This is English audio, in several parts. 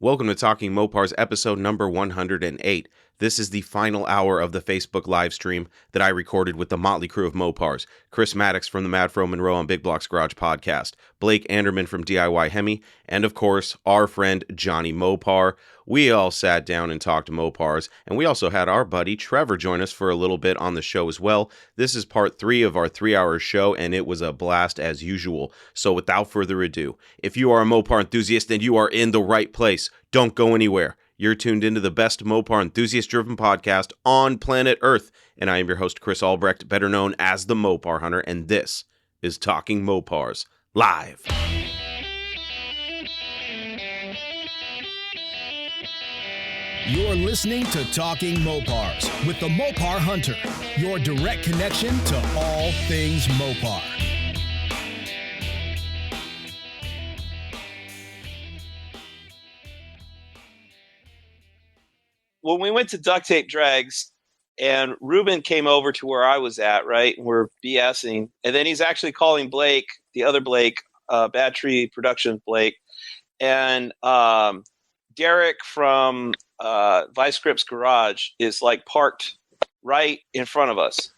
Welcome to Talking Mopars, episode number 108. This is the final hour of the Facebook live stream that I recorded with the Motley crew of Mopars. Chris Maddox from the Mad Fro Monroe on Big Blocks Garage podcast, Blake Anderman from DIY Hemi, and of course, our friend Johnny Mopar. We all sat down and talked Mopars, and we also had our buddy Trevor join us for a little bit on the show as well. This is part 3 of our 3-hour show, and it was a blast as usual. So without further ado, if you are a Mopar enthusiast, then you are in the right place. Don't go anywhere. You're tuned into the best Mopar enthusiast-driven podcast on planet Earth, and I am your host, Chris Albrecht, better known as the Mopar Hunter, and this is Talking Mopars Live. You're listening to Talking Mopars with the Mopar Hunter, your direct connection to all things Mopar. When we went to duct tape drags and Ruben came over to where I was at, right? And we're BSing. And then he's actually calling Blake, the other Blake, Bad Tree Production Blake. And Derek from Vice Grip's garage is like parked right in front of us.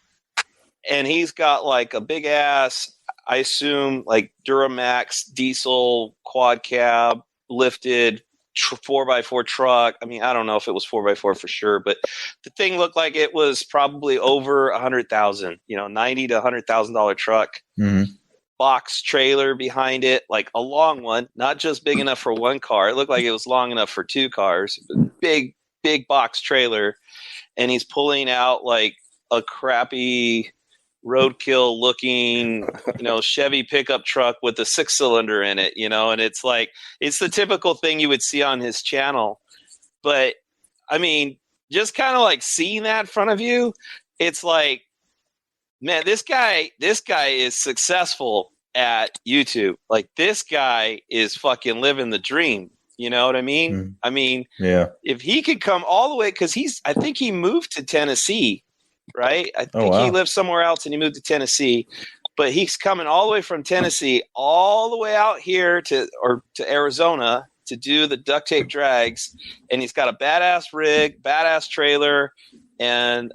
And he's got like a big ass, I assume like Duramax diesel quad cab lifted 4x4 truck. I mean, I don't know if it was 4x4 for sure, but the thing looked like it was probably over $100,000, $90,000 to $100,000 truck. Mm-hmm. Box trailer behind it, like a long one, not just big enough for one car. It looked like it was long enough for 2 cars. Big box trailer, and he's pulling out like a crappy roadkill looking Chevy pickup truck with a 6-cylinder in it, and it's like it's the typical thing you would see on his channel. But I mean, just kind of like seeing that in front of you, it's like, man, this guy is successful at YouTube. Like, this guy is fucking living the dream. You know what I mean? Mm. I mean, yeah. If he could come all the way, because I think he moved to Tennessee, right? I think he lived somewhere else and he moved to Tennessee, but he's coming all the way from Tennessee all the way out here to Arizona to do the duct tape drags. And he's got a badass rig, badass trailer, and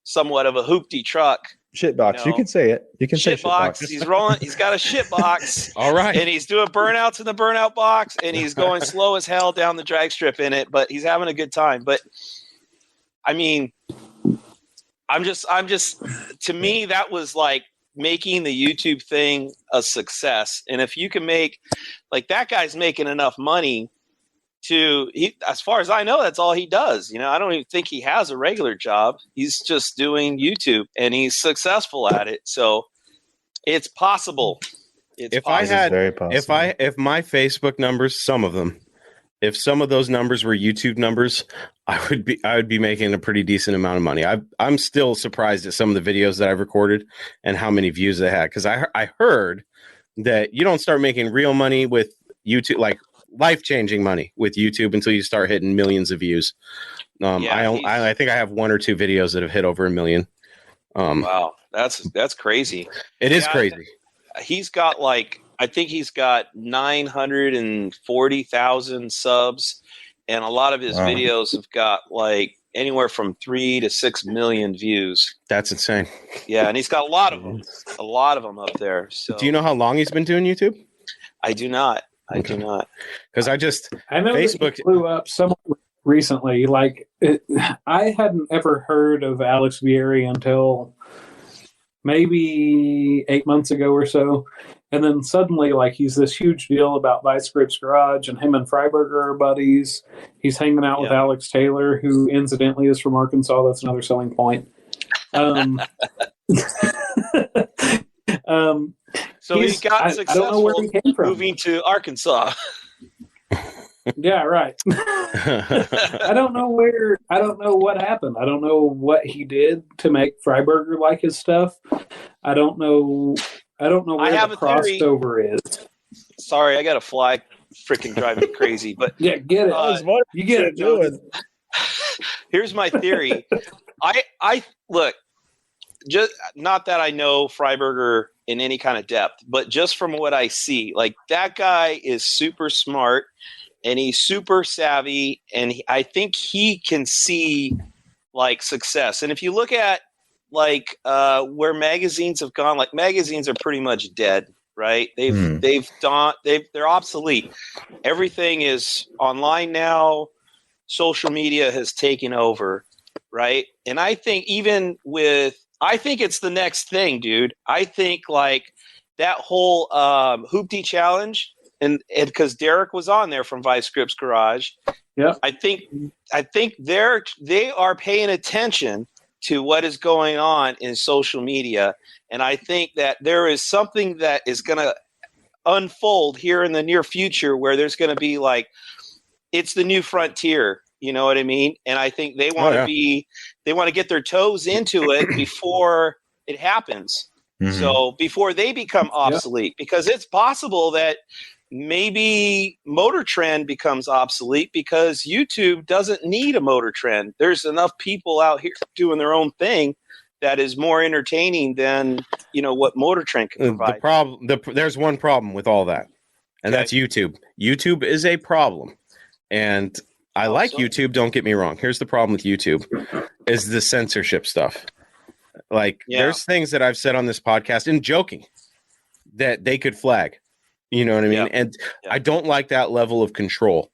somewhat of a hoopty truck. Shitbox. You can say it. You can say shitbox. He's rolling. He's got a shitbox. All right. And he's doing burnouts in the burnout box, and he's going slow as hell down the drag strip in it, but he's having a good time. But I mean, I'm just to me, that was like making the YouTube thing a success. And if you can make, like, that guy's making enough money as far as I know, that's all he does. I don't even think he has a regular job. He's just doing YouTube, and he's successful at it. So it's possible. If my Facebook numbers, some of them, if some of those numbers were YouTube numbers, I would be making a pretty decent amount of money. I'm still surprised at some of the videos that I've recorded and how many views they had. Because I heard that you don't start making real money with YouTube, like life-changing money with YouTube, until you start hitting millions of views. I think I have 1 or 2 videos that have hit over 1 million. Wow, that's crazy. It is crazy. He's got I think he's got 940,000 subs, and a lot of his videos have got like anywhere from 3 to 6 million views. That's insane. Yeah, and he's got a lot of them up there. So, do you know how long he's been doing YouTube? I do not. Do not. Because I know Facebook he blew up somewhat recently. I hadn't ever heard of Alex Vieri until maybe 8 months ago or so. And then suddenly, he's this huge deal about Vice Grip's garage, and him and Freiberger are buddies. He's hanging out with Alex Taylor, who incidentally is from Arkansas. That's another selling point. So he got successful moving to Arkansas. Yeah, right. I don't know what happened. I don't know what he did to make Freiberger like his stuff. I don't know where the crossover is. Sorry, I got a fly freaking driving me crazy. But yeah, get it. You get it, Joe. Here's my theory. I look, just not that I know Freiberger in any kind of depth, but just from what I see, like, that guy is super smart. and he's super savvy, and I think he can see like success. And if you look at like where magazines have gone, like magazines are pretty much dead, right? They're obsolete. Everything is online now. Social media has taken over, right? And I think I think it's the next thing, dude. I think like that whole Hoopty challenge, and because Derek was on there from Vice Grips Garage, yeah, I think they are paying attention to what is going on in social media, and I think that there is something that is going to unfold here in the near future where there's going to be like, it's the new frontier. You know what I mean? And I think they want to they want to get their toes into it before it happens. Mm-hmm. So before they become obsolete, because it's possible that maybe Motor Trend becomes obsolete because YouTube doesn't need a Motor Trend. There's enough people out here doing their own thing that is more entertaining than, what Motor Trend can provide. There's one problem with all that, and that's YouTube. YouTube is a problem. And I like YouTube, don't get me wrong. Here's the problem with YouTube is the censorship stuff. Like there's things that I've said on this podcast in joking that they could flag. You know what I mean? And I don't like that level of control.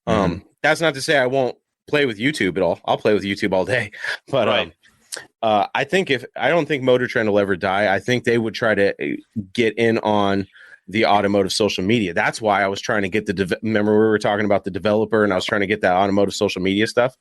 That's not to say I won't play with YouTube at all. I'll play with YouTube all day. But I don't think Motor Trend will ever die. I think they would try to get in on the automotive social media. That's why I was trying to get remember we were talking about the developer, and I was trying to get that automotive social media stuff.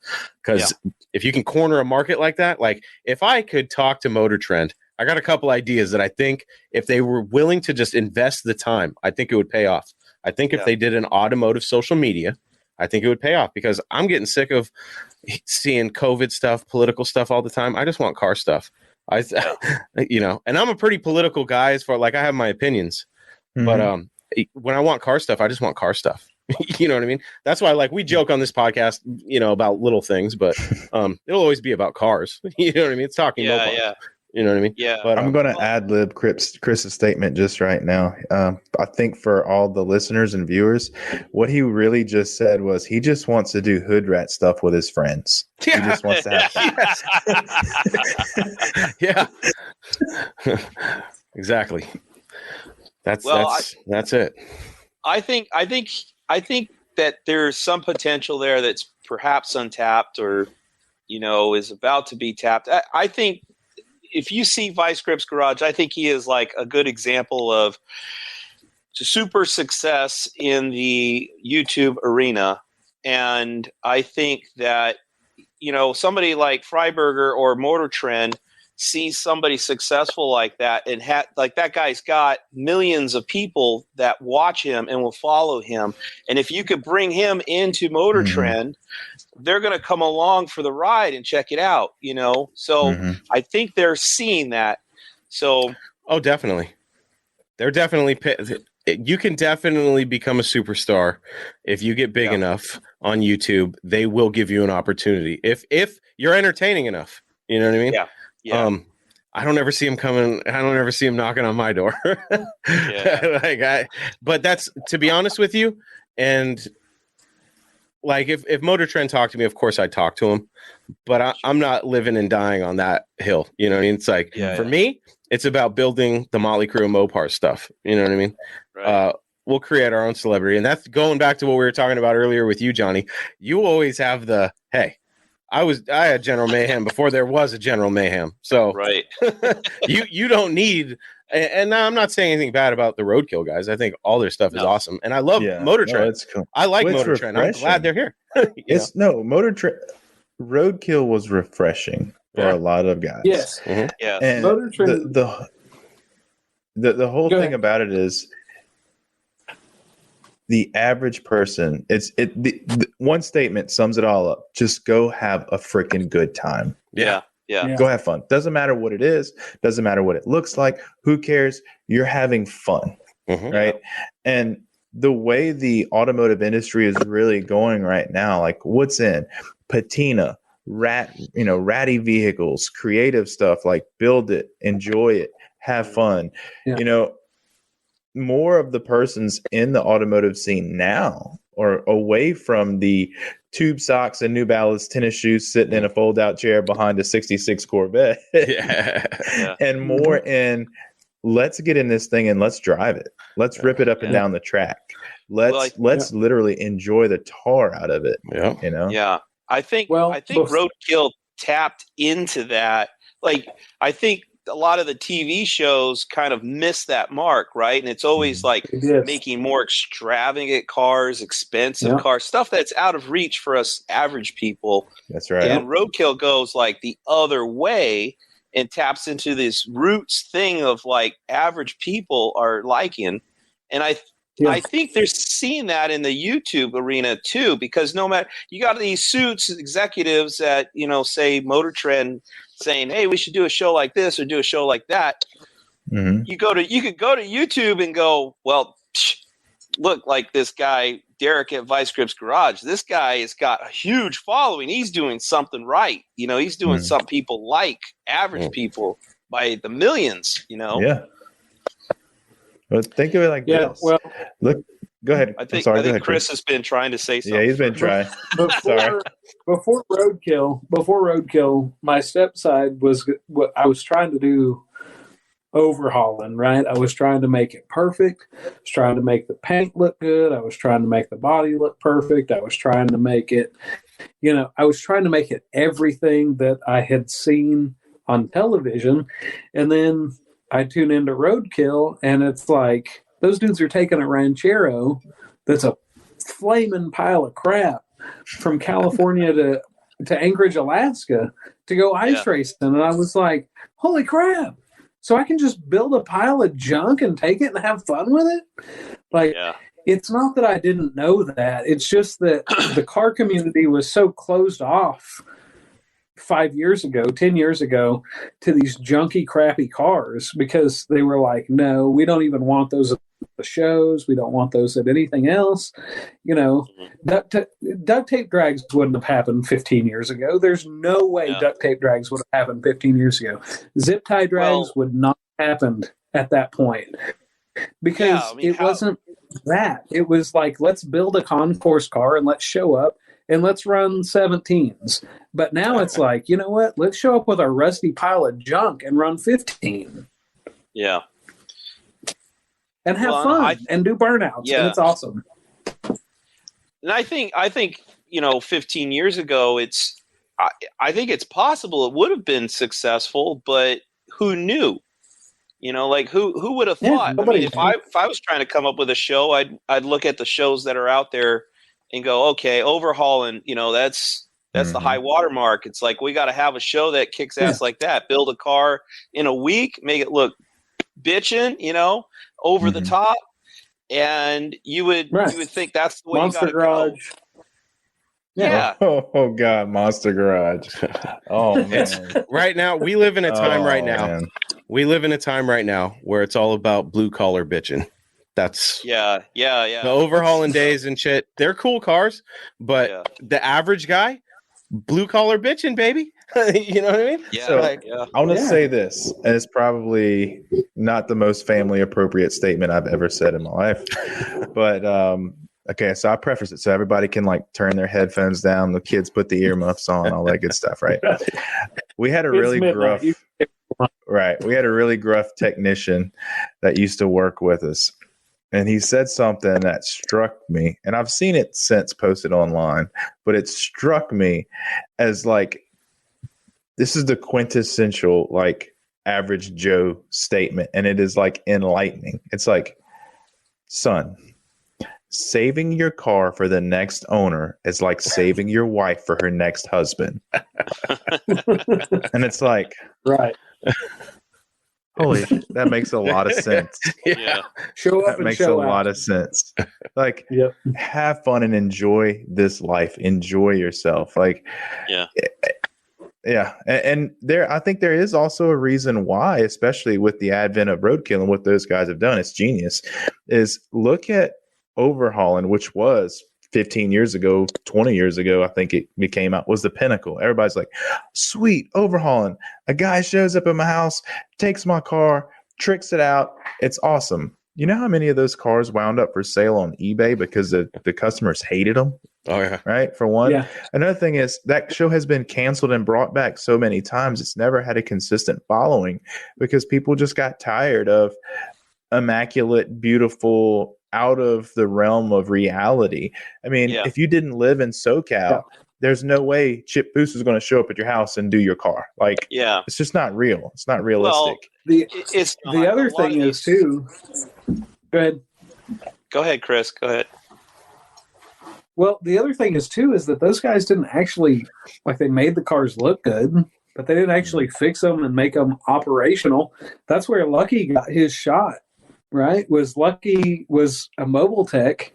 Because if you can corner a market like that, like if I could talk to Motor Trend, I got a couple ideas that I think if they were willing to just invest the time, I think it would pay off. I think if they did an automotive social media, I think it would pay off, because I'm getting sick of seeing COVID stuff, political stuff all the time. I just want car stuff. And I'm a pretty political guy as far, like, I have my opinions. But when I want car stuff, I just want car stuff. You know what I mean? That's why, like, we joke on this podcast, about little things, but it'll always be about cars. You know what I mean? It's talking about cars. You know what I mean? Yeah. But I'm going to ad-lib Chris's statement just right now. I think for all the listeners and viewers, what he really just said was he just wants to do hood rat stuff with his friends. Yeah. He just wants to have yeah. Exactly. That's it. I think that there's some potential there that's perhaps untapped, or is about to be tapped. I think if you see Vice Grips Garage, I think he is like a good example of super success in the YouTube arena. And I think that somebody like Freiberger or Motor Trend sees somebody successful like that, and like that guy's got millions of people that watch him and will follow him. And if you could bring him into Motor Trend, they're going to come along for the ride and check it out, So I think they're seeing that. So, definitely. They're definitely, you can definitely become a superstar if you get big enough on YouTube. They will give you an opportunity if you're entertaining enough. You know what I mean? Yeah. Yeah. I don't ever see him coming. I don't ever see him knocking on my door. But that's, to be honest with you. And like, if Motor Trend talked to me, of course I'd talk to him, but I'm not living and dying on that hill. You know what I mean? It's like, for me, it's about building the Motley Crew and Mopars stuff. You know what I mean? Right. We'll create our own celebrity. And that's going back to what we were talking about earlier with you, Johnny. You always have hey, I had General Mayhem before there was a General Mayhem. So you don't need, and I'm not saying anything bad about the Roadkill guys. I think all their stuff is awesome. And I love Motor Trend. It's cool. I like Motor Trend. I'm glad they're here. Motor Trend. Roadkill was refreshing for a lot of guys. Yes. Mm-hmm. Yeah. And Motor Trend, the whole thing about it is, the average person, the one statement sums it all up. Just go have a freaking good time. Yeah. Go have fun. Doesn't matter what it is. Doesn't matter what it looks like. Who cares? You're having fun. Right. And the way the automotive industry is really going right now, like what's in patina, ratty vehicles, creative stuff, like build it, enjoy it, have fun. More of the persons in the automotive scene now or away from the tube socks and New Balance tennis shoes sitting in a fold out chair behind a 66 Corvette. And more in, let's get in this thing and let's drive it. Let's rip it up and down the track. Let's literally enjoy the tar out of it. Yeah. You know? Yeah. I think Roadkill tapped into that. Like, I think a lot of the TV shows kind of miss that mark, right? And it's always like making more extravagant cars, expensive cars, stuff that's out of reach for us average people. That's right. And Roadkill goes like the other way and taps into this roots thing of like average people are liking. And I think they're seeing that in the YouTube arena too, because no matter, you got these suits executives that, you know, say Motor Trend saying, hey, we should do a show like this or do a show like that. Mm-hmm. You could go to YouTube and go, well, look, like this guy, Derek at Vice Grip's Garage, this guy has got a huge following. He's doing something right. You know, he's doing something people like, average people by the millions, you know? Yeah. But think of it like this. Well, look, go ahead. I think Chris has been trying to say something. Yeah, he's been trying. Before Roadkill, my stepside was what I was trying to do. Overhauling, right? I was trying to make it perfect. I was trying to make the paint look good. I was trying to make the body look perfect. I was trying to make it, you know, I was trying to make it everything that I had seen on television. And then I tune into Roadkill, and it's like those dudes are taking a Ranchero that's a flaming pile of crap from California to Anchorage, Alaska to go ice racing. And I was like, holy crap. So I can just build a pile of junk and take it and have fun with it? Like, it's not that I didn't know that. It's just that the car community was so closed off 5 years ago, 10 years ago, to these junky, crappy cars because they were like, no, we don't even want those at the shows. We don't want those at anything else. You know, duct tape drags wouldn't have happened 15 years ago. There's no way duct tape drags would have happened 15 years ago. Zip tie drags would not have happened at that point because it wasn't that. It was like, let's build a concourse car and let's show up and let's run 17s. But now it's like, you know what? Let's show up with our rusty pile of junk and run 15. Yeah. And have fun and do burnouts. Yeah. And it's awesome. And I think, you know, 15 years ago, I think it's possible it would have been successful, but who knew? You know, like who would have thought? I mean, if I was trying to come up with a show, I'd look at the shows that are out there and go, okay, overhauling, you know, that's the high watermark. It's like, we got to have a show that kicks ass like that. Build a car in a week, make it look bitchin', you know, over the top. And you would think that's the way Monster you got to go. Yeah. Oh God, Monster Garage. Oh man. Right now, we live in a time We live in a time right now where it's all about blue collar bitching. That's the overhauling days and shit. They're cool cars, but the average guy, blue collar bitching, baby. You know what I mean? Yeah. So, I want to say this, and it's probably not the most family appropriate statement I've ever said in my life, but okay, so I preface it so everybody can like turn their headphones down. The kids put the earmuffs on, all that good stuff, right? We had a really gruff, We had a really gruff technician that used to work with us, and he said something that struck me. And I've seen it since posted online, but it struck me as like, this is the quintessential like average Joe statement, and it is like enlightening. It's like, son, saving your car for the next owner is like saving your wife for her next husband. And it's like, right. Holy, that makes a lot of sense. Yeah. Show up that and makes show a out. lot of sense. Like, have fun and enjoy this life. Enjoy yourself. Like, and there, I think there is also a reason why, especially with the advent of Roadkill and what those guys have done, it's genius. Is look at overhauling, which was 15 years ago, 20 years ago, I think it became out, was the pinnacle. Everybody's like, sweet, overhauling. A guy shows up at my house, takes my car, tricks it out. It's awesome. You know how many of those cars wound up for sale on eBay because the customers hated them? Oh, yeah. Right. For one. Yeah. Another thing is that show has been canceled and brought back so many times. It's never had a consistent following because people just got tired of immaculate, beautiful, out of the realm of reality. I mean, if you didn't live in SoCal, there's no way Chip Foose is going to show up at your house and do your car. Like, it's just not real. It's not realistic. Well, the other thing is too. Go ahead. Go ahead, Chris. Go ahead. Well, the other thing is too is that those guys didn't actually, like, they made the cars look good, but they didn't actually fix them and make them operational. That's where Lucky got his shot, right? Lucky was a mobile tech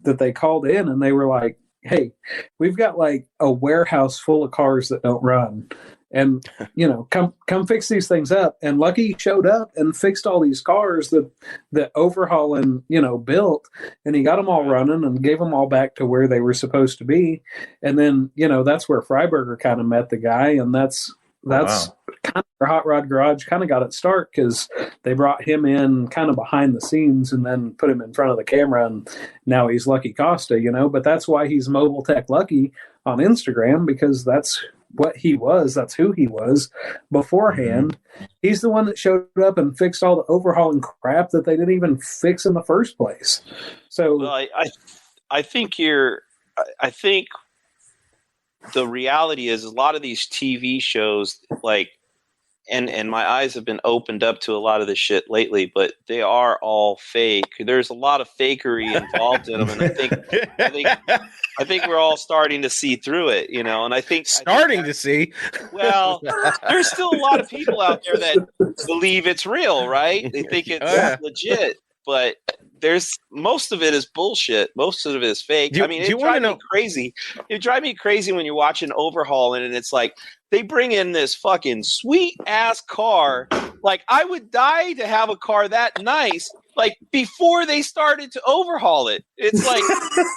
that they called in, and they were like, "Hey, we've got like a warehouse full of cars that don't run, and come fix these things up." And Lucky showed up and fixed all these cars that Overhaul and built, and he got them all running and gave them all back to where they were supposed to be. And then that's where Freiberger kind of met the guy, and that's kind of where Hot Rod Garage kind of got its start, because they brought him in kind of behind the scenes and then put him in front of the camera, and now he's Lucky Costa, but that's why he's Mobile Tech Lucky on Instagram, because that's what he was. That's who he was beforehand. Mm-hmm. He's the one that showed up and fixed all the overhauling crap that they didn't even fix in the first place. So well, I think the reality is a lot of these TV shows, like, and my eyes have been opened up to a lot of this shit lately, but they are all fake. There's a lot of fakery involved in them, and I think we're all starting to see through it, and I think to see. Well, there's still a lot of people out there that believe it's real, right? They think it's legit, but there's most of it is bullshit. Most of it is fake. It drives me crazy. It drives me crazy when you're watching Overhaul and it's like they bring in this fucking sweet ass car. Like, I would die to have a car that nice. Like, before they started to overhaul it, it's like,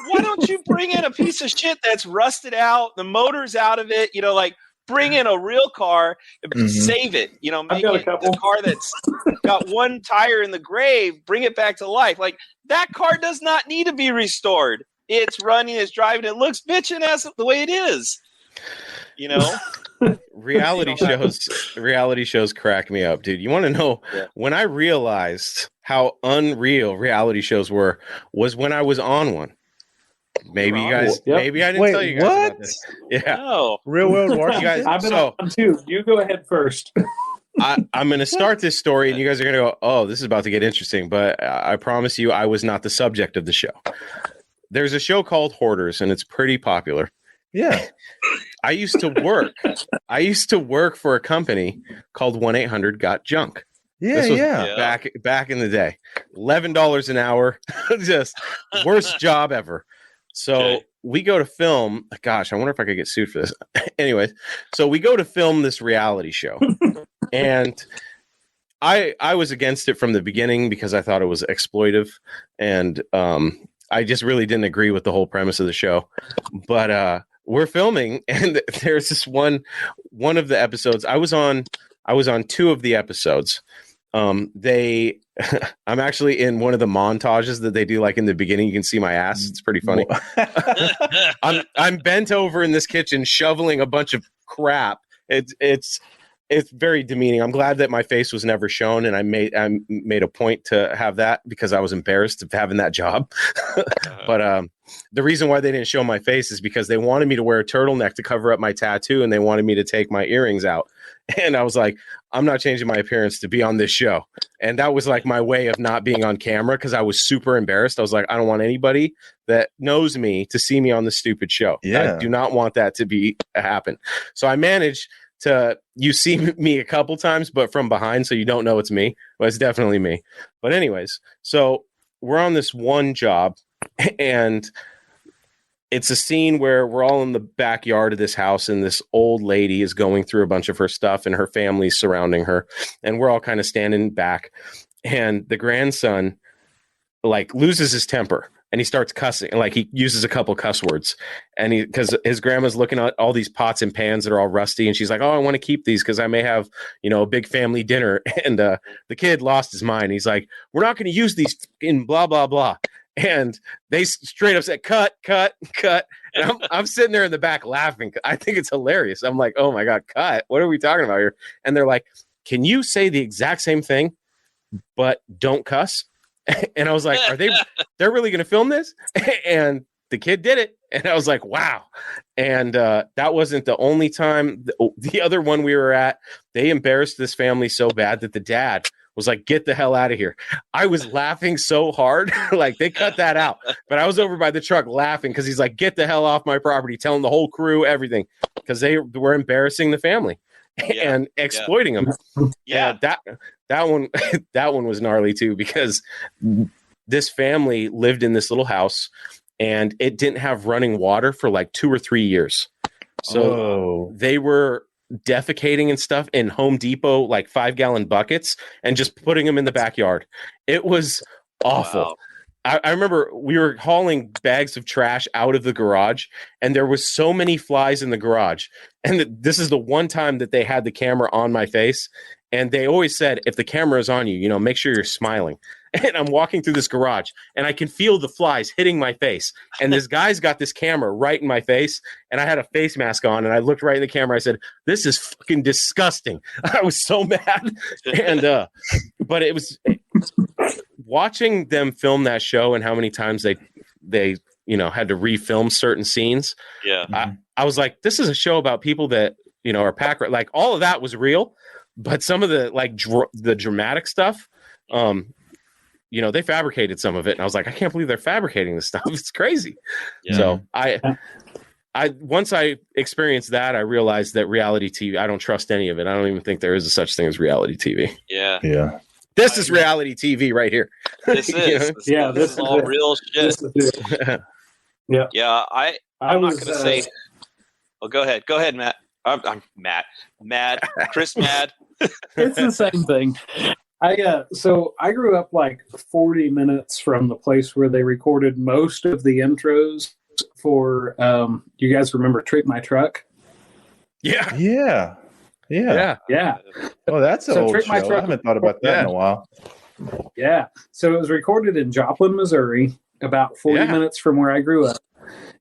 why don't you bring in a piece of shit that's rusted out, the motor's out of it, bring in a real car and save it, make it a car that's got one tire in the grave, bring it back to life. Like, that car does not need to be restored. It's running, it's driving, it looks bitchin' ass the way it is, Reality shows crack me up, dude. You want to know when I realized how unreal reality shows was when I was on one. Maybe you guys. Yep. Maybe I didn't tell you guys about this. Yeah. No. Real World War. Guys, I've been on too. You go ahead first. I'm going to start this story, and you guys are going to go, "Oh, this is about to get interesting." But I promise you, I was not the subject of the show. There's a show called Hoarders, and it's pretty popular. Yeah. I used to work for a company called 1-800-GOT-JUNK. Yeah, this was back in the day. $11 an hour, just worst job ever. So we go to film. Gosh, I wonder if I could get sued for this. Anyways, so we go to film this reality show, and I was against it from the beginning because I thought it was exploitive, and I just really didn't agree with the whole premise of the show. But we're filming, and there's this one of the episodes. I was on 2 of the episodes. I'm actually in one of the montages that they do, like in the beginning. You can see my ass. It's pretty funny. I'm bent over in this kitchen shoveling a bunch of crap. It's very demeaning. I'm glad that my face was never shown, and I made a point to have that because I was embarrassed of having that job. But the reason why they didn't show my face is because they wanted me to wear a turtleneck to cover up my tattoo, and they wanted me to take my earrings out. And I was like, I'm not changing my appearance to be on this show. And that was like my way of not being on camera, because I was super embarrassed. I was like, I don't want anybody that knows me to see me on this stupid show. I do not want that to happen. So I managed to, you see me a couple times, but from behind, so you don't know it's me. Well, it's definitely me. But anyways, so we're on this one job, and it's a scene where we're all in the backyard of this house, and this old lady is going through a bunch of her stuff, and her family's surrounding her, and we're all kind of standing back, and the grandson like loses his temper. and he starts cussing, like he uses a couple cuss words, and because his grandma's looking at all these pots and pans that are all rusty, and she's like, oh, I want to keep these because I may have, a big family dinner. And the kid lost his mind. He's like, we're not going to use these in blah blah blah. And they straight up said, cut. And I'm sitting there in the back laughing. I think it's hilarious. I'm like, oh my God, cut. What are we talking about here? And they're like, can you say the exact same thing, but don't cuss? And I was like, they're really going to film this? And the kid did it. And I was like, wow. And that wasn't the only time. The other one we were at, they embarrassed this family so bad that the dad was like, get the hell out of here. I was laughing so hard. Like they cut that out, but I was over by the truck laughing because he's like, get the hell off my property, telling the whole crew everything, because they were embarrassing the family and exploiting them. Yeah. That one was gnarly too, because this family lived in this little house and it didn't have running water for like 2 or 3 years. So they were defecating and stuff in Home Depot, like 5-gallon buckets, and just putting them in the backyard. It was awful. Wow. I remember we were hauling bags of trash out of the garage, and there was so many flies in the garage. And this is the one time that they had the camera on my face. And they always said, if the camera is on you, make sure you're smiling. And I'm walking through this garage and I can feel the flies hitting my face. And this guy's got this camera right in my face. And I had a face mask on and I looked right in the camera. I said, this is fucking disgusting. I was so mad. And, but it was watching them film that show and how many times they had to refilm certain scenes. Yeah. I was like, this is a show about people that, are pack, like all of that was real. But some of the the dramatic stuff, they fabricated some of it, and I was like, I can't believe they're fabricating this stuff. It's crazy. Yeah. So I once I experienced that, I realized that reality TV, I don't trust any of it. I don't even think there is a such thing as reality TV. Yeah. Yeah. This is reality TV right here. This is. This is all real shit. Yeah. Yeah. I'm not going to say. Oh, go ahead. Go ahead, Matt. I'm Matt. Mad. Chris Mad. It's the same thing. I grew up like 40 minutes from the place where they recorded most of the intros for you guys remember Treat My Truck? Yeah. Oh, that's an old Treat show. My Truck, I haven't thought about that in a while. Yeah. So it was recorded in Joplin, Missouri, about 40 minutes from where I grew up.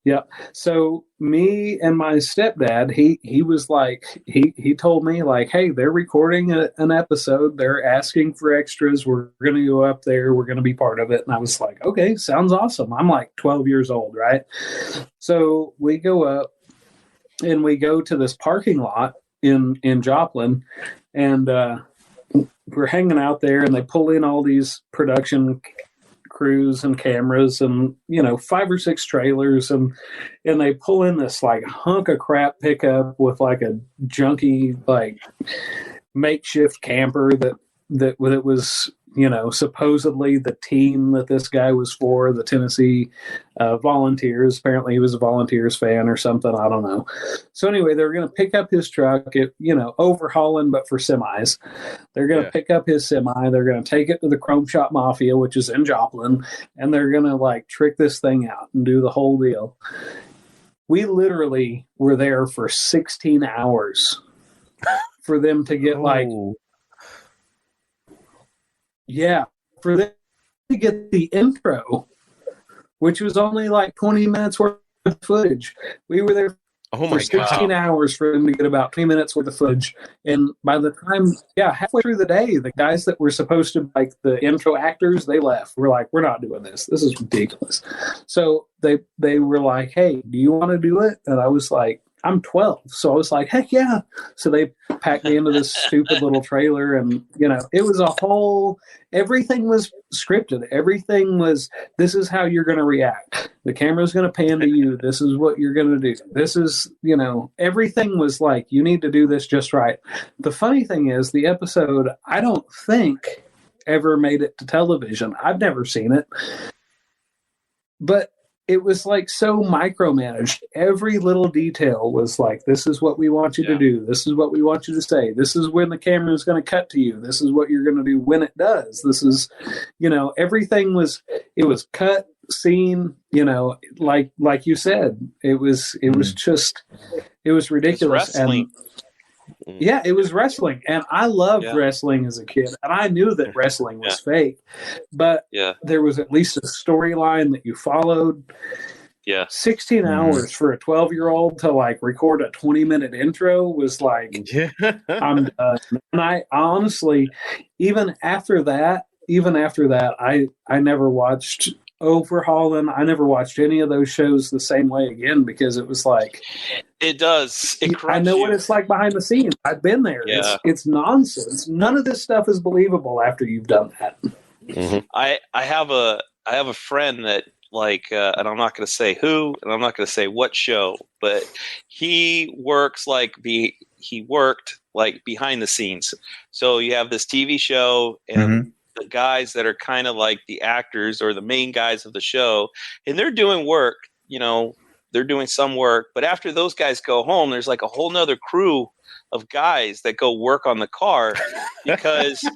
Yeah. So me and my stepdad, he was like, he told me like, hey, they're recording an episode. They're asking for extras. We're going to go up there. We're going to be part of it. And I was like, okay, sounds awesome. I'm like 12 years old. Right. So we go up and we go to this parking lot in Joplin, and we're hanging out there, and they pull in all these production crews and cameras and 5 or 6 trailers, and they pull in this like hunk of crap pickup with like a junky like makeshift camper that was supposedly the team that this guy was for, the Tennessee Volunteers. Apparently he was a Volunteers fan or something, I don't know. So anyway, they're going to pick up his truck, overhauling, but for semis. They're going to pick up his semi, they're going to take it to the Chrome Shop Mafia, which is in Joplin, and they're going to like trick this thing out and do the whole deal. We literally were there for 16 hours for them to get for them to get the intro, which was only like 20 minutes worth of footage. We were there for 16 hours for them to get about 20 minutes worth of footage. And by the time, halfway through the day, the guys that were supposed to, like the intro actors, they left. We're like, we're not doing this. This is ridiculous. So they were like, hey, do you want to do it? And I was like, I'm 12. So I was like, heck yeah. So they packed me into this stupid little trailer, and, it was everything was scripted. Everything was, this is how you're going to react. The camera's going to pan to you. This is what you're going to do. This is, everything was like, you need to do this just right. The funny thing is, the episode, I don't think ever made it to television. I've never seen it. But it was like so micromanaged. Every little detail was like, this is what we want you to do. This is what we want you to say. This is when the camera is going to cut to you. This is what you're going to do when it does. This is, everything was, it was cut scene, like you said, it was just, it was ridiculous. It's wrestling. And yeah, it was wrestling, and I loved wrestling as a kid, and I knew that wrestling was fake, but there was at least a storyline that you followed. 16 hours for a 12-year-old to like record a 20-minute intro was like, I'm done. And I honestly, even after that, I never watched Overhauling. I never watched any of those shows the same way again, because it was like, it does. I know what it's like behind the scenes. I've been there. Yeah. It's nonsense. None of this stuff is believable after you've done that. I have a friend that, like, and I'm not going to say who, and I'm not going to say what show, but he works he worked like behind the scenes. So you have this TV show, and the guys that are kind of like the actors or the main guys of the show, and they're doing work, they're doing some work, but after those guys go home, there's like a whole nother crew of guys that go work on the car because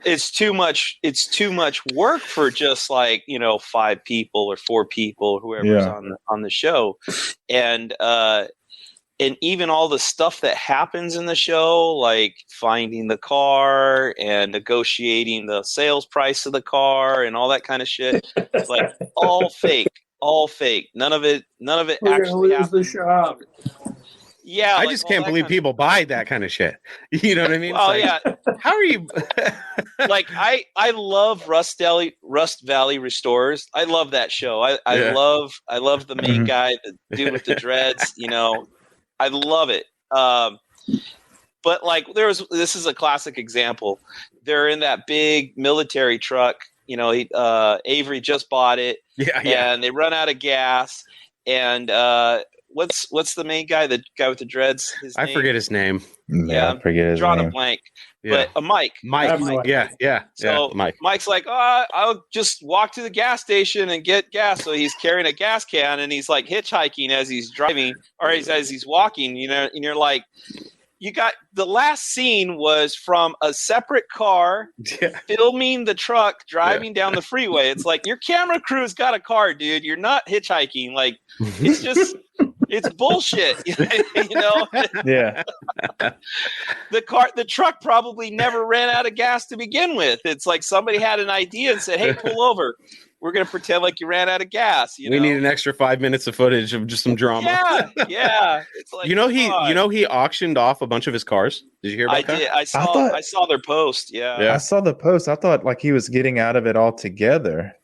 it's too much work for just like, 5 people or 4 people, whoever's on the show. And even all the stuff that happens in the show, like finding the car and negotiating the sales price of the car and all that kind of shit, it's like all fake. None of it actually happens. The shop. Yeah, I just can't believe people buy that kind of shit. You know what I mean? How are you? Like I love Rust Valley Restores. I love that show. I love the main guy, the dude with the dreads. I love it. But like this is a classic example. They're in that big military truck. Avery just bought it. And they run out of gas. And what's the main guy? The guy with the dreads. I forget his name. Yeah, I forget his drawing name. a blank. Yeah. But Mike. Yeah. So Mike. Mike's like, I'll just walk to the gas station and get gas. So he's carrying a gas can and he's like hitchhiking as he's driving, or as he's walking. And you're like, you got the last scene was from a separate car filming the truck driving down the freeway. It's like, your camera crew's got a car, dude. You're not hitchhiking. Like, it's just, it's bullshit. Yeah. The truck probably never ran out of gas to begin with. It's like somebody had an idea and said, hey, pull over. We're going to pretend like you ran out of gas. We need an extra 5 minutes of footage of just some drama. Yeah. It's like, he auctioned off a bunch of his cars. Did you hear about that? Did. I saw their post. Yeah. I saw the post. I thought like he was getting out of it altogether.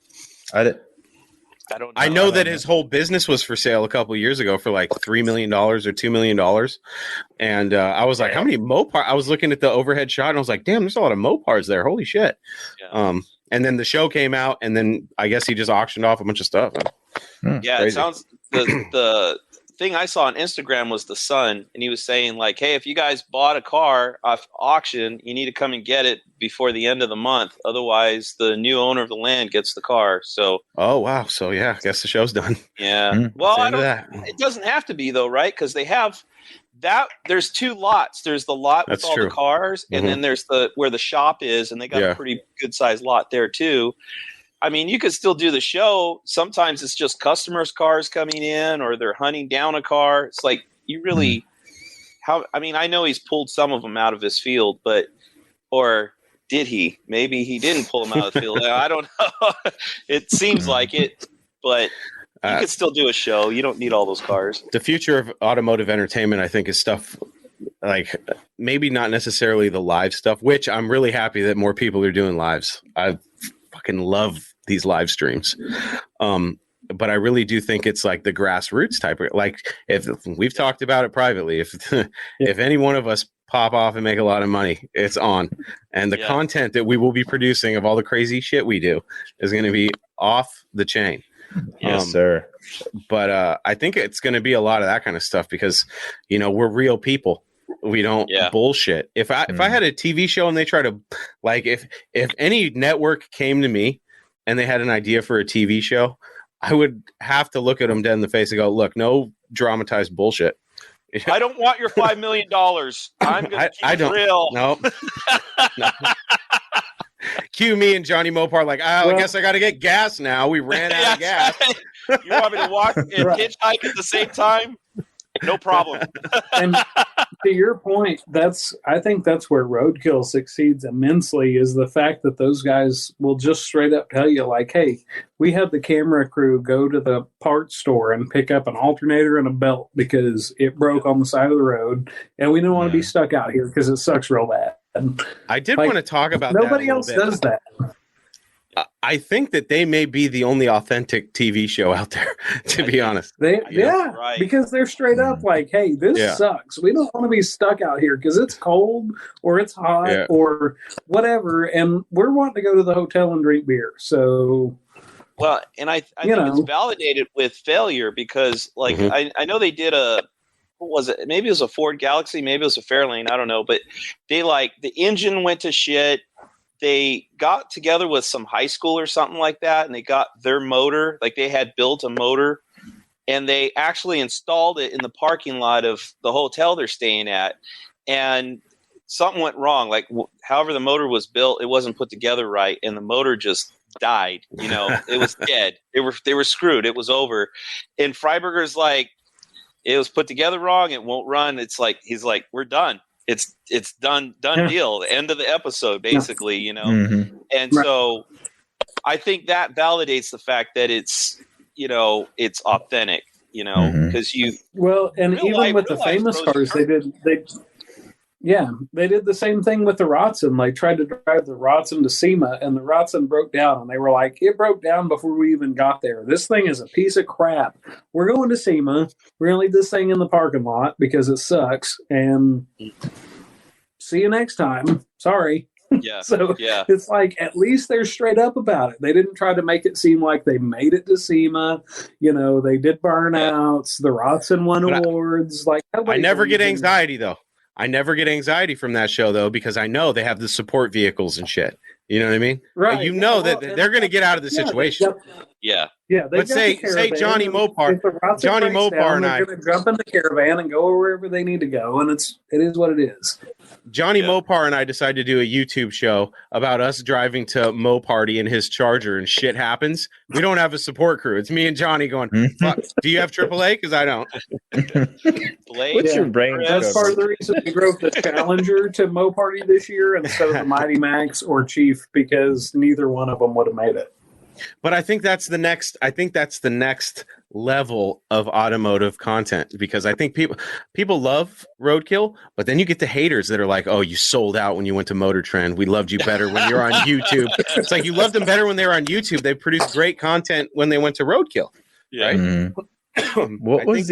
I don't know. I know that his whole business was for sale a couple of years ago for like $3 million or $2 million. And I was like, how many Mopars? I was looking at the overhead shot and I was like, damn, there's a lot of Mopars there. Holy shit. Yeah. And then the show came out, and then I guess he just auctioned off a bunch of stuff. Yeah, Crazy. It sounds the thing I saw on Instagram was the son, and he was saying like, hey, if you guys bought a car off auction, you need to come and get it before the end of the month. Otherwise, the new owner of the land gets the car. So. Oh wow! So yeah, I guess the show's done. Yeah. Well, it doesn't have to be though, right? Because they have. There's 2 lots. There's the lot with all the cars, and then there's where the shop is, and they got a pretty good sized lot there too. I mean, you could still do the show. Sometimes it's just customers' cars coming in, or they're hunting down a car. It's like you really I know he's pulled some of them out of his field, or did he? Maybe he didn't pull them out of the field. I don't know. It seems like it, but. You could still do a show. You don't need all those cars. The future of automotive entertainment, I think, is stuff like maybe not necessarily the live stuff, which I'm really happy that more people are doing lives. I fucking love these live streams. But I really do think it's like the grassroots type of, like, if we've talked about it privately, if any one of us pop off and make a lot of money, it's on. And the content that we will be producing of all the crazy shit we do is going to be off the chain. Yes, sir. But I think it's going to be a lot of that kind of stuff because, we're real people. We don't bullshit. If I had a TV show and they try to, like, if any network came to me and they had an idea for a TV show, I would have to look at them dead in the face and go, look, no dramatized bullshit. I don't want your $5 million. I'm going to keep it real. No. Cue me and Johnny Mopar like, I guess I got to get gas now. We ran out of gas. You want me to walk and hitchhike at the same time? No problem. And to your point, I think that's where Roadkill succeeds immensely, is the fact that those guys will just straight up tell you, like, hey, we had the camera crew go to the parts store and pick up an alternator and a belt because it broke on the side of the road, and we don't want to be stuck out here because it sucks real bad. I did want to talk about nobody that else does that. I think that they may be the only authentic TV show out there, to be honest. Because they're straight up like, hey, this sucks. We don't want to be stuck out here because it's cold or it's hot or whatever, and we're wanting to go to the hotel and drink beer. So, well, and I think it's validated with failure because, like, I know they did what was it? Maybe it was a Ford Galaxy, maybe it was a Fairlane, I don't know, but they the engine went to shit. They got together with some high school or something like that, and they got their motor, like they had built a motor, and they actually installed it in the parking lot of the hotel they're staying at. And something went wrong. Like, however the motor was built, it wasn't put together right, and the motor just died. It was dead. They were screwed. It was over. And Freiberger's like, it was put together wrong. It won't run. It's like, he's like, we're done. It's done deal. The end of the episode, basically, And so I think that validates the fact that it's authentic, because and even with the famous cars, they did the same thing with the Rotson. They tried to drive the Rotson to SEMA, and the Rotson broke down, and they were like, it broke down before we even got there. This thing is a piece of crap. We're going to SEMA. We're going to leave this thing in the parking lot because it sucks, and see you next time. Sorry. Yeah. It's like, at least they're straight up about it. They didn't try to make it seem like they made it to SEMA. They did burnouts. The Rotson won awards. I never get anxiety, though. I never get anxiety from that show, though, because I know they have the support vehicles and shit. You know what I mean? Right. That they're going to get out of the situation. Yeah. But say Johnny Mopar and I are going to jump in the caravan and go wherever they need to go, and it is what it is. Johnny Mopar and I decided to do a YouTube show about us driving to Mo Party in his Charger, and shit happens. We don't have a support crew. It's me and Johnny going, fuck, do you have AAA? Because I don't. What's your brain? That's part of the reason we drove the Challenger to Mo Party this year instead of the Mighty Max or Chief, because neither one of them would have made it. But I think that's the next level of automotive content, because I think people love Roadkill, but then you get the haters that are like, oh, you sold out when you went to Motor Trend. We loved you better when you're on YouTube. It's like, you loved them better when they were on YouTube. They produced great content when they went to Roadkill. Right? What was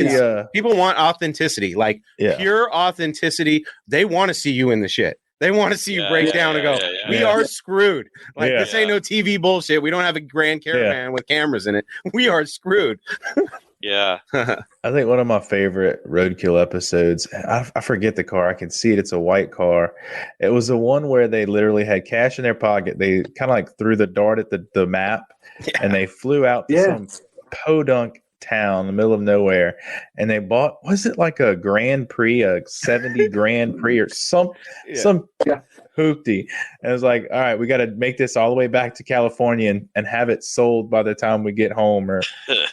people want authenticity, pure authenticity. They want to see you in the shit. They want to see you break down and go, we are screwed. This ain't no TV bullshit. We don't have a Grand Caravan with cameras in it. We are screwed. Yeah. I think one of my favorite Roadkill episodes, I forget the car. I can see it. It's a white car. It was the one where they literally had cash in their pocket. They kind of threw the dart at the map, and they flew out to some podunk town in the middle of nowhere, and they bought, was it like a Grand Prix, a 70 Grand Prix or some hoopty, and it was like, all right, we got to make this all the way back to California and have it sold by the time we get home or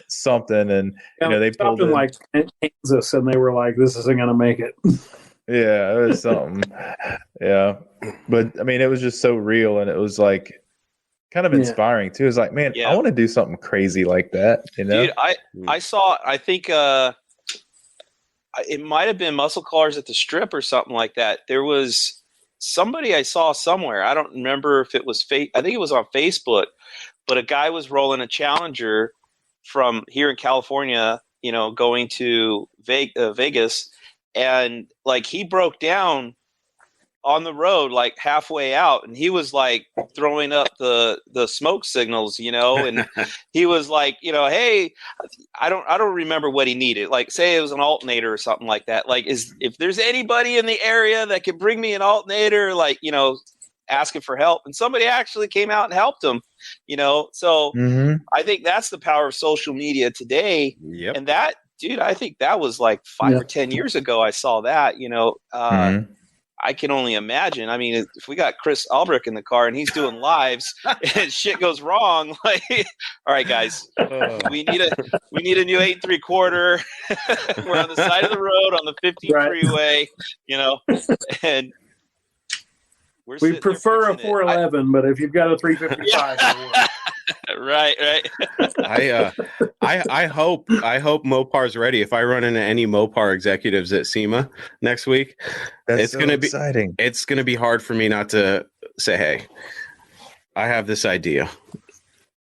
something. And they pulled in like Kansas, and they were like, this isn't gonna make it. Yeah, it was something. Yeah, but I mean, it was just so real, and it was like kind of inspiring too. It's like, man, I want to do something crazy like that. Dude, I saw, I think it might have been Muscle Cars at the Strip or something like that. There was somebody I saw somewhere. I don't remember if it was I think it was on Facebook, but a guy was rolling a Challenger from here in California, going to Vegas, and he broke down on the road halfway out, and he was throwing up the smoke signals, and he was like, hey, I don't remember what he needed, say it was an alternator or something like that, if there's anybody in the area that could bring me an alternator, asking for help, and somebody actually came out and helped him, so I think that's the power of social media today. And that, dude, I think that was 5 or 10 years ago I saw that, I can only imagine. I mean, if we got Chris Albrecht in the car and he's doing lives and shit goes wrong, like, all right, guys, we need a new 8 3/4. We're on the side of the road on the 15 freeway, and we prefer a 411, but if you've got a 355, right. I hope Mopar's ready. If I run into any Mopar executives at SEMA next week, it's going to be exciting. It's going to be hard for me not to say, "Hey, I have this idea,"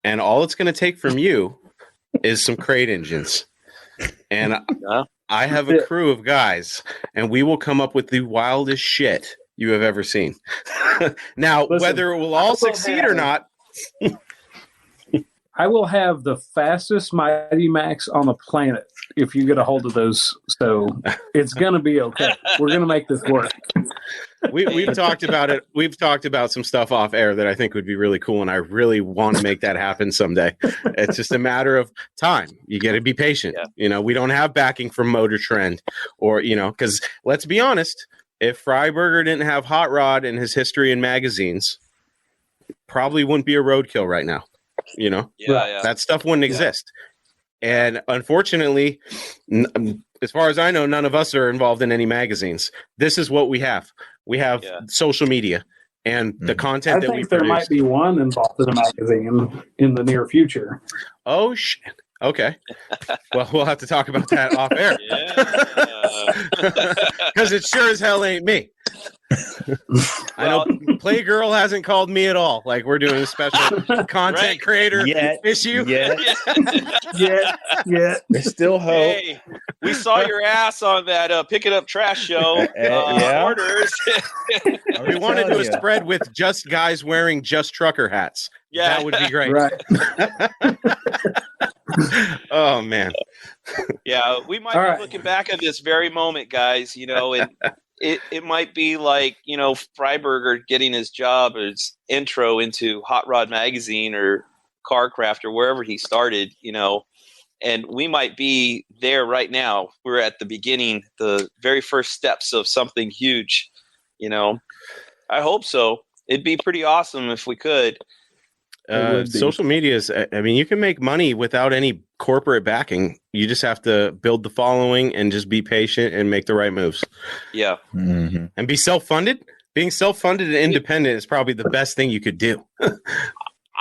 and all it's going to take from you is some crate engines, and I have a crew of guys, and we will come up with the wildest shit you have ever seen. Now, listen, whether it will all succeed or not. I will have the fastest Mighty Max on the planet if you get a hold of those. So it's going to be okay. We're going to make this work. We've talked about it. We've talked about some stuff off air that I think would be really cool, and I really want to make that happen someday. It's just a matter of time. You got to be patient. Yeah. We don't have backing from Motor Trend or, because let's be honest, if Freiberger didn't have Hot Rod and his history in magazines, it probably wouldn't be a roadkill right now. That stuff wouldn't exist. And unfortunately, as far as I know, none of us are involved in any magazines. This is what we have. We have social media and the content that we produce. There might be one involved in a magazine in the near future. Oh, shit. Okay. Well, we'll have to talk about that off air. Because it sure as hell ain't me. I know Playgirl hasn't called me at all. Like, we're doing a special content creator issue. Yeah. There's still hope. Hey, we saw your ass on that Picking Up Trash show. Orders. We want to do a spread with just guys wearing just trucker hats. Yeah. That would be great. Right. Oh, man. Yeah, we might be looking back at this very moment, guys, and it might be like, Freiberger getting his job, his intro into Hot Rod Magazine or Carcraft or wherever he started, and we might be there right now. We're at the beginning, the very first steps of something huge, I hope so. It'd be pretty awesome if we could. Social media is, you can make money without any corporate backing. You just have to build the following and just be patient and make the right moves. Yeah. Mm-hmm. And be self-funded. Being self-funded and independent is probably the best thing you could do.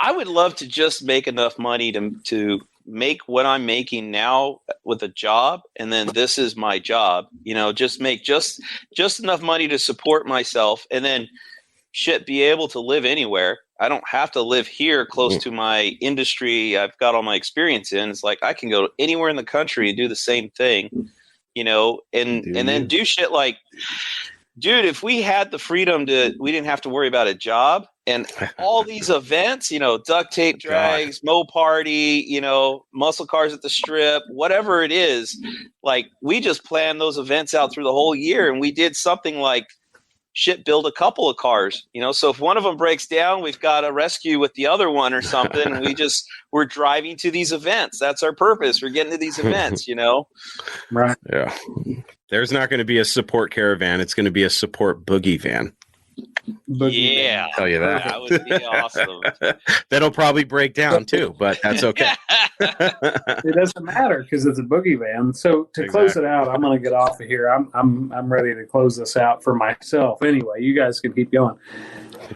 I would love to just make enough money to make what I'm making now with a job. And then this is my job, just make just enough money to support myself and then be able to live anywhere. I don't have to live here close to my industry I've got all my experience in. It's like I can go anywhere in the country and do the same thing, and then do shit like, dude, if we had the freedom we didn't have to worry about a job and all these events, duct tape drags, Mo Party, muscle cars at the strip, whatever it is, like we just planned those events out through the whole year and we did something like build a couple of cars, so if one of them breaks down, we've got a rescue with the other one or something. And we're driving to these events. That's our purpose. We're getting to these events, Right. Yeah. There's not going to be a support caravan. It's going to be a support boogie van. Yeah. I'll tell you that. That would be awesome. That'll probably break down too, but that's okay. It doesn't matter because it's a boogie van. So to close it out, I'm going to get off of here. I'm ready to close this out for myself. Anyway, you guys can keep going.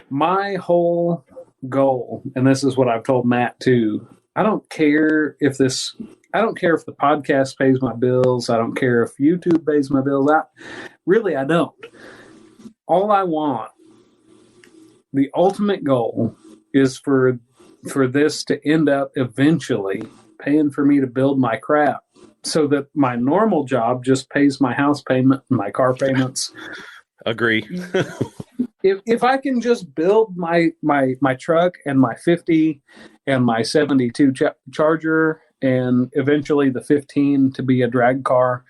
My whole goal, and this is what I've told Matt too, I don't care if the podcast pays my bills. I don't care if YouTube pays my bills. I don't. All I want, the ultimate goal, is for this to end up eventually paying for me to build my crap so that my normal job just pays my house payment and my car payments. Agree. If I can just build my truck and my 50 and my 72 Charger and eventually the 15 to be a drag car,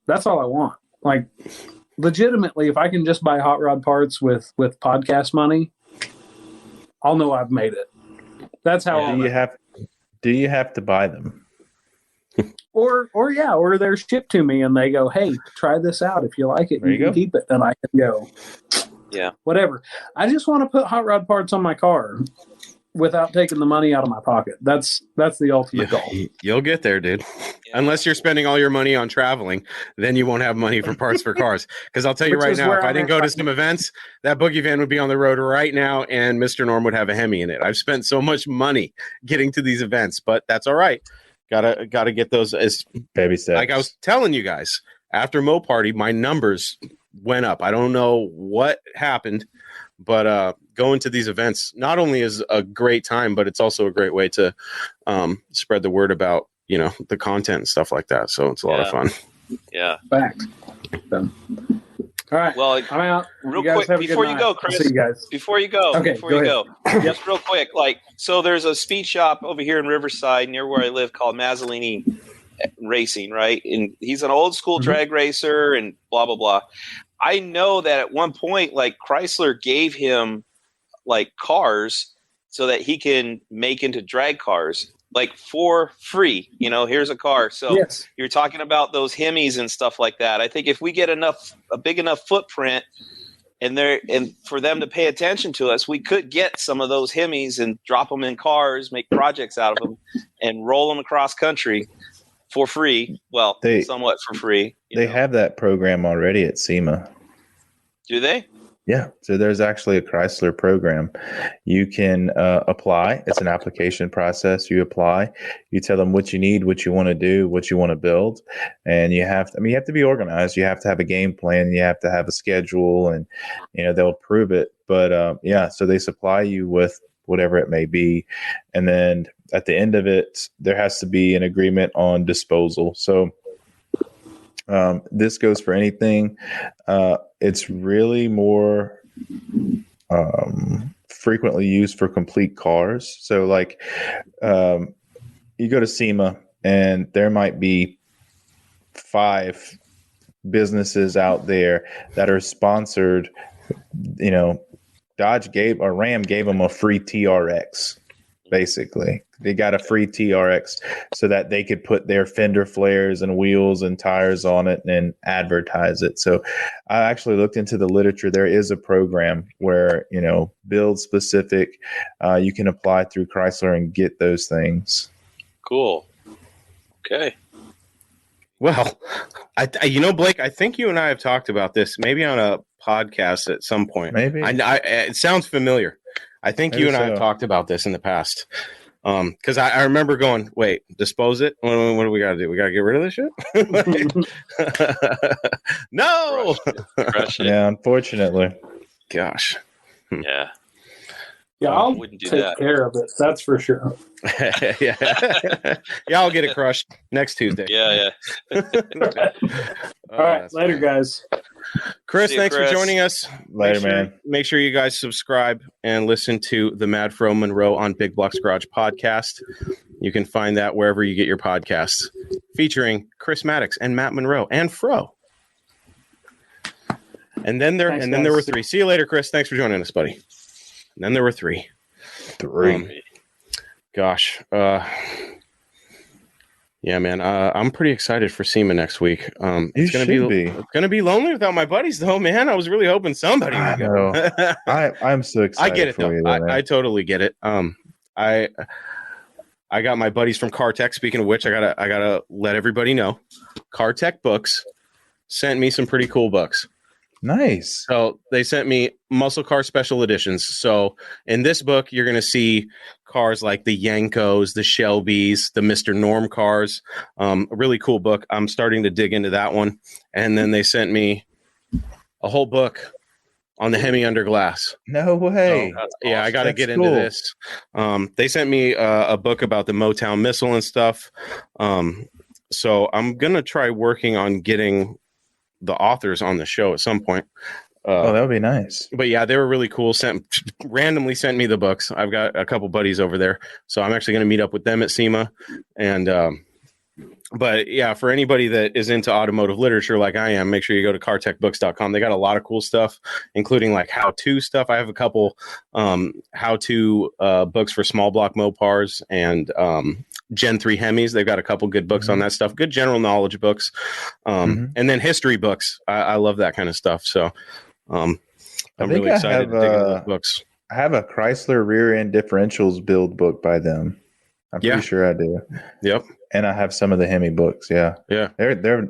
that's all I want. Like, legitimately, if I can just buy hot rod parts with podcast money, I'll know I've made it. That's how. Do you have to buy them? or they're shipped to me and they go, hey, try this out. If you like it, There you you can go. keep it. And I can go, Yeah. whatever. I just want to put hot rod parts on my car without taking the money out of my pocket. That's the ultimate goal. You'll get there, dude. Yeah. Unless you're spending all your money on traveling, then you won't have money for parts for cars. Because I'll tell you Which right is now, where if I I'm didn't at go to right some now. events, that boogie van would be on the road right now, and Mr. Norm would have a Hemi in it. I've spent so much money getting to these events, but that's all right. Gotta get those. As Baby steps. like I was telling you guys, after Mo Party, my numbers went up. I don't know what happened, but going to these events not only is a great time, but it's also a great way to spread the word about, the content and stuff like that. So it's a lot of fun. Yeah. Fact. So, all right. Well, I'm out. real You guys quick, have a good before you night. go, I'll Chris, see you guys. before you go, Okay, go just real quick, so there's a speed shop over here in Riverside near where I live called Mazzolini Racing, right? And he's an old school drag racer and blah, blah, blah. I know that at one point, Chrysler gave him cars so that he can make into drag cars, for free. Here's a car. So Yes. you're talking about those Hemis and stuff like that. I think if we get a big enough footprint and for them to pay attention to us, we could get some of those Hemis and drop them in cars, make projects out of them, and roll them across country for free. Well, somewhat for free. They have that program already at SEMA. Do they? Yeah. So there's actually a Chrysler program. You can apply. It's an application process. You apply. You tell them what you need, what you want to do, what you want to build, and you have to be organized. You have to have a game plan. You have to have a schedule, and they'll approve it. But so they supply you with whatever it may be, and then at the end of it, there has to be an agreement on disposal. So this goes for anything. It's really more frequently used for complete cars. So you go to SEMA and there might be 5 businesses out there that are sponsored. Ram gave them a free TRX. Basically, they got a free TRX so that they could put their fender flares and wheels and tires on it and advertise it. So I actually looked into the literature. There is a program where, build specific, you can apply through Chrysler and get those things. Cool. Okay. Well, Blake, I think you and I have talked about this maybe on a podcast at some point. Maybe. It sounds familiar. I think Maybe you and I have so. talked about this in the past. Because I remember going, wait, dispose it? What do we got to do? We got to get rid of this shit? No! Crush it. Yeah, unfortunately. Gosh. Yeah. Yeah, I'll Wouldn't do take that. care of it. That's for sure. Yeah, I'll get it crushed next Tuesday. Yeah. All right. Later, guys. Chris, See you, thanks Chris. for joining us. Later, man. Make sure you guys subscribe and listen to the Mad Fro Monroe on Big Blocks Garage podcast. You can find that wherever you get your podcasts, featuring Chris Maddox and Matt Monroe and Fro. And then there were 3. See you later, Chris. Thanks for joining us, buddy. And then there were 3. 3. Gosh. Yeah, man. I'm pretty excited for SEMA next week. It's gonna be lonely without my buddies, though, man. I was really hoping somebody would go. I'm so excited. I get it, for though. you, man. I totally get it. I got my buddies from CarTech. Speaking of which, I gotta let everybody know. CarTech Books sent me some pretty cool books. Nice. So they sent me muscle car special editions. So in this book, you're going to see cars like the Yankos, the Shelbys, the Mr. Norm cars. A really cool book. I'm starting to dig into that one. And then they sent me a whole book on the Hemi under glass. No way. Yeah, I got to That's get into cool. this. They sent me a book about the Motown missile and stuff. So I'm going to try working on getting the authors on the show at some point. That would be nice. But yeah, they were really cool. Randomly sent me the books. I've got a couple buddies over there, so I'm actually going to meet up with them at SEMA, and But yeah, for anybody that is into automotive literature like I am, make sure you go to cartechbooks.com. They got a lot of cool stuff, including like how-to stuff. I have a couple how-to books for small block Mopars and Gen 3 Hemis. They've got a couple good books on that stuff, good general knowledge books, and then history books. I love that kind of stuff. So I'm really excited to dig into those books. I have a Chrysler rear end differentials build book by them. I'm pretty sure I do. Yep. And I have some of the Hemi books. Yeah. They're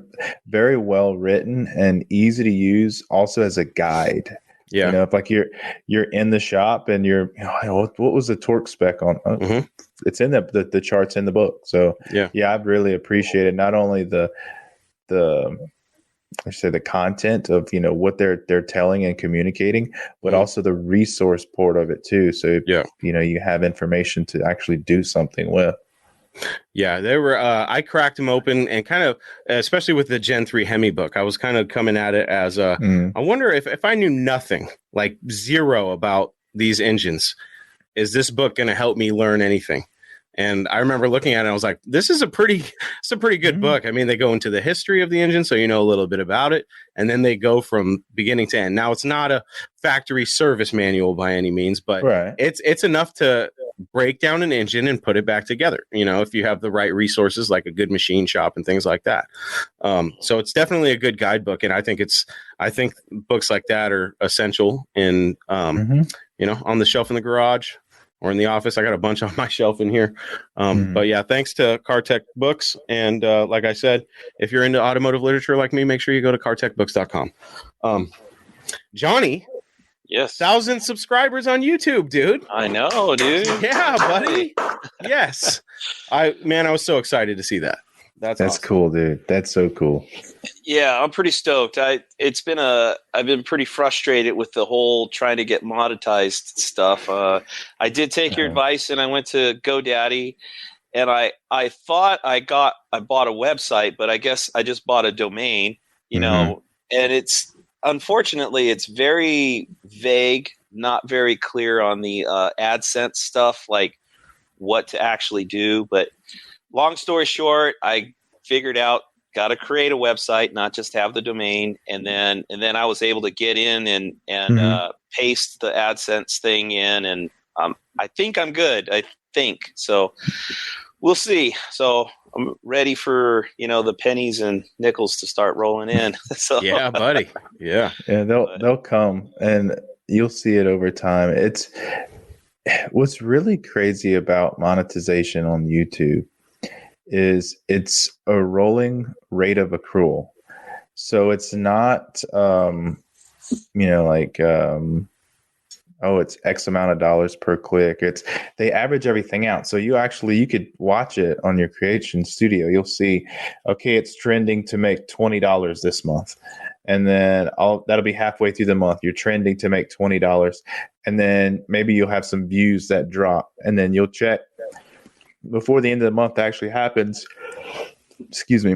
very well written and easy to use. Also as a guide. Yeah. You know, if like you're in the shop and you're, what was the torque spec on? It's in the charts in the book. So yeah, I've really appreciated not only the content of, what they're telling and communicating, but also the resource part of it too. So, you have information to actually do something with. Yeah, they were. I cracked them open and kind of, especially with the Gen 3 Hemi book, I was kind of coming at it as I wonder if I knew nothing, like zero about these engines, is this book going to help me learn anything? And I remember looking at it, and I was like, this is a pretty good book. I mean, they go into the history of the engine, so you know a little bit about it, and then they go from beginning to end. Now, it's not a factory service manual by any means, but it's enough to break down an engine and put it back together, if you have the right resources, like a good machine shop and things like that. So it's definitely a good guidebook, and I think books like that are essential in, on the shelf in the garage or in the office. I got a bunch on my shelf in here. But yeah, thanks to Cartech Books. And like I said, if you're into automotive literature like me, make sure you go to cartechbooks.com. Johnny. Yes. 1,000 subscribers on YouTube, dude. I know, dude. Yeah, buddy. Yes. I was so excited to see that. That's awesome. Cool, dude. That's so cool. Yeah, I'm pretty stoked. I've been pretty frustrated with the whole trying to get monetized stuff. I did take your advice and I went to GoDaddy, and I thought I bought a website, but I guess I just bought a domain, and unfortunately it's very vague, not very clear on the AdSense stuff, like what to actually do. But long story short, I figured out, got to create a website, not just have the domain. And then I was able to get in and paste the AdSense thing in. And I think I'm good. I think so. We'll see. So I'm ready for, the pennies and nickels to start rolling in. So yeah, buddy. Yeah. Yeah. They'll come, and you'll see it over time. It's what's really crazy about monetization on YouTube is it's a rolling rate of accrual. So it's not, it's X amount of dollars per click. They average everything out. So you could watch it on your creation studio. You'll see, okay, it's trending to make $20 this month. And then that'll be halfway through the month. You're trending to make $20. And then maybe you'll have some views that drop. And then you'll check before the end of the month actually happens. Excuse me.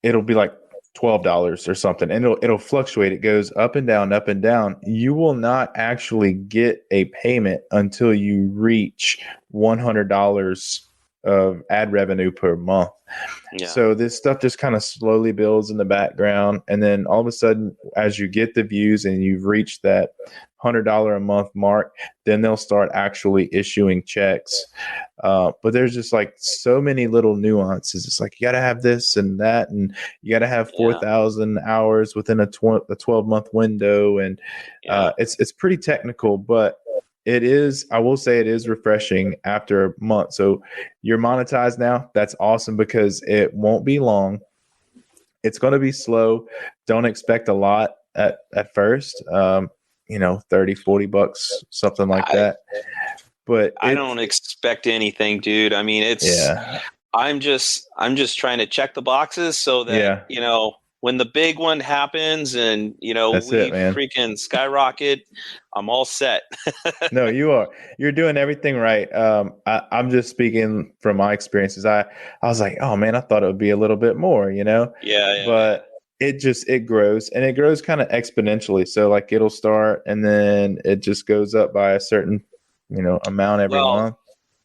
It'll be like $12 or something, and it'll fluctuate. It goes up and down, up and down. You will not actually get a payment until you reach $100 of ad revenue per month. Yeah. So this stuff just kind of slowly builds in the background, and then all of a sudden, as you get the views and you've reached that $100 a month mark, then they'll start actually issuing checks. But there's just like so many little nuances. It's like you got to have this and that, and you got to have 4,000 hours within a 12-month window, and it's pretty technical, but I will say it is refreshing after a month. So you're monetized now. That's awesome, because it won't be long. It's going to be slow. Don't expect a lot at first. $30, $40, something like that. But I don't expect anything, dude. I mean, I'm just trying to check the boxes so that, when the big one happens and, freaking skyrocket, I'm all set. No, you are. You're doing everything right. I'm just speaking from my experiences. I was like, oh man, I thought it would be a little bit more, Yeah. But it grows, and it grows kind of exponentially. So like it'll start and then it just goes up by a certain, amount every month.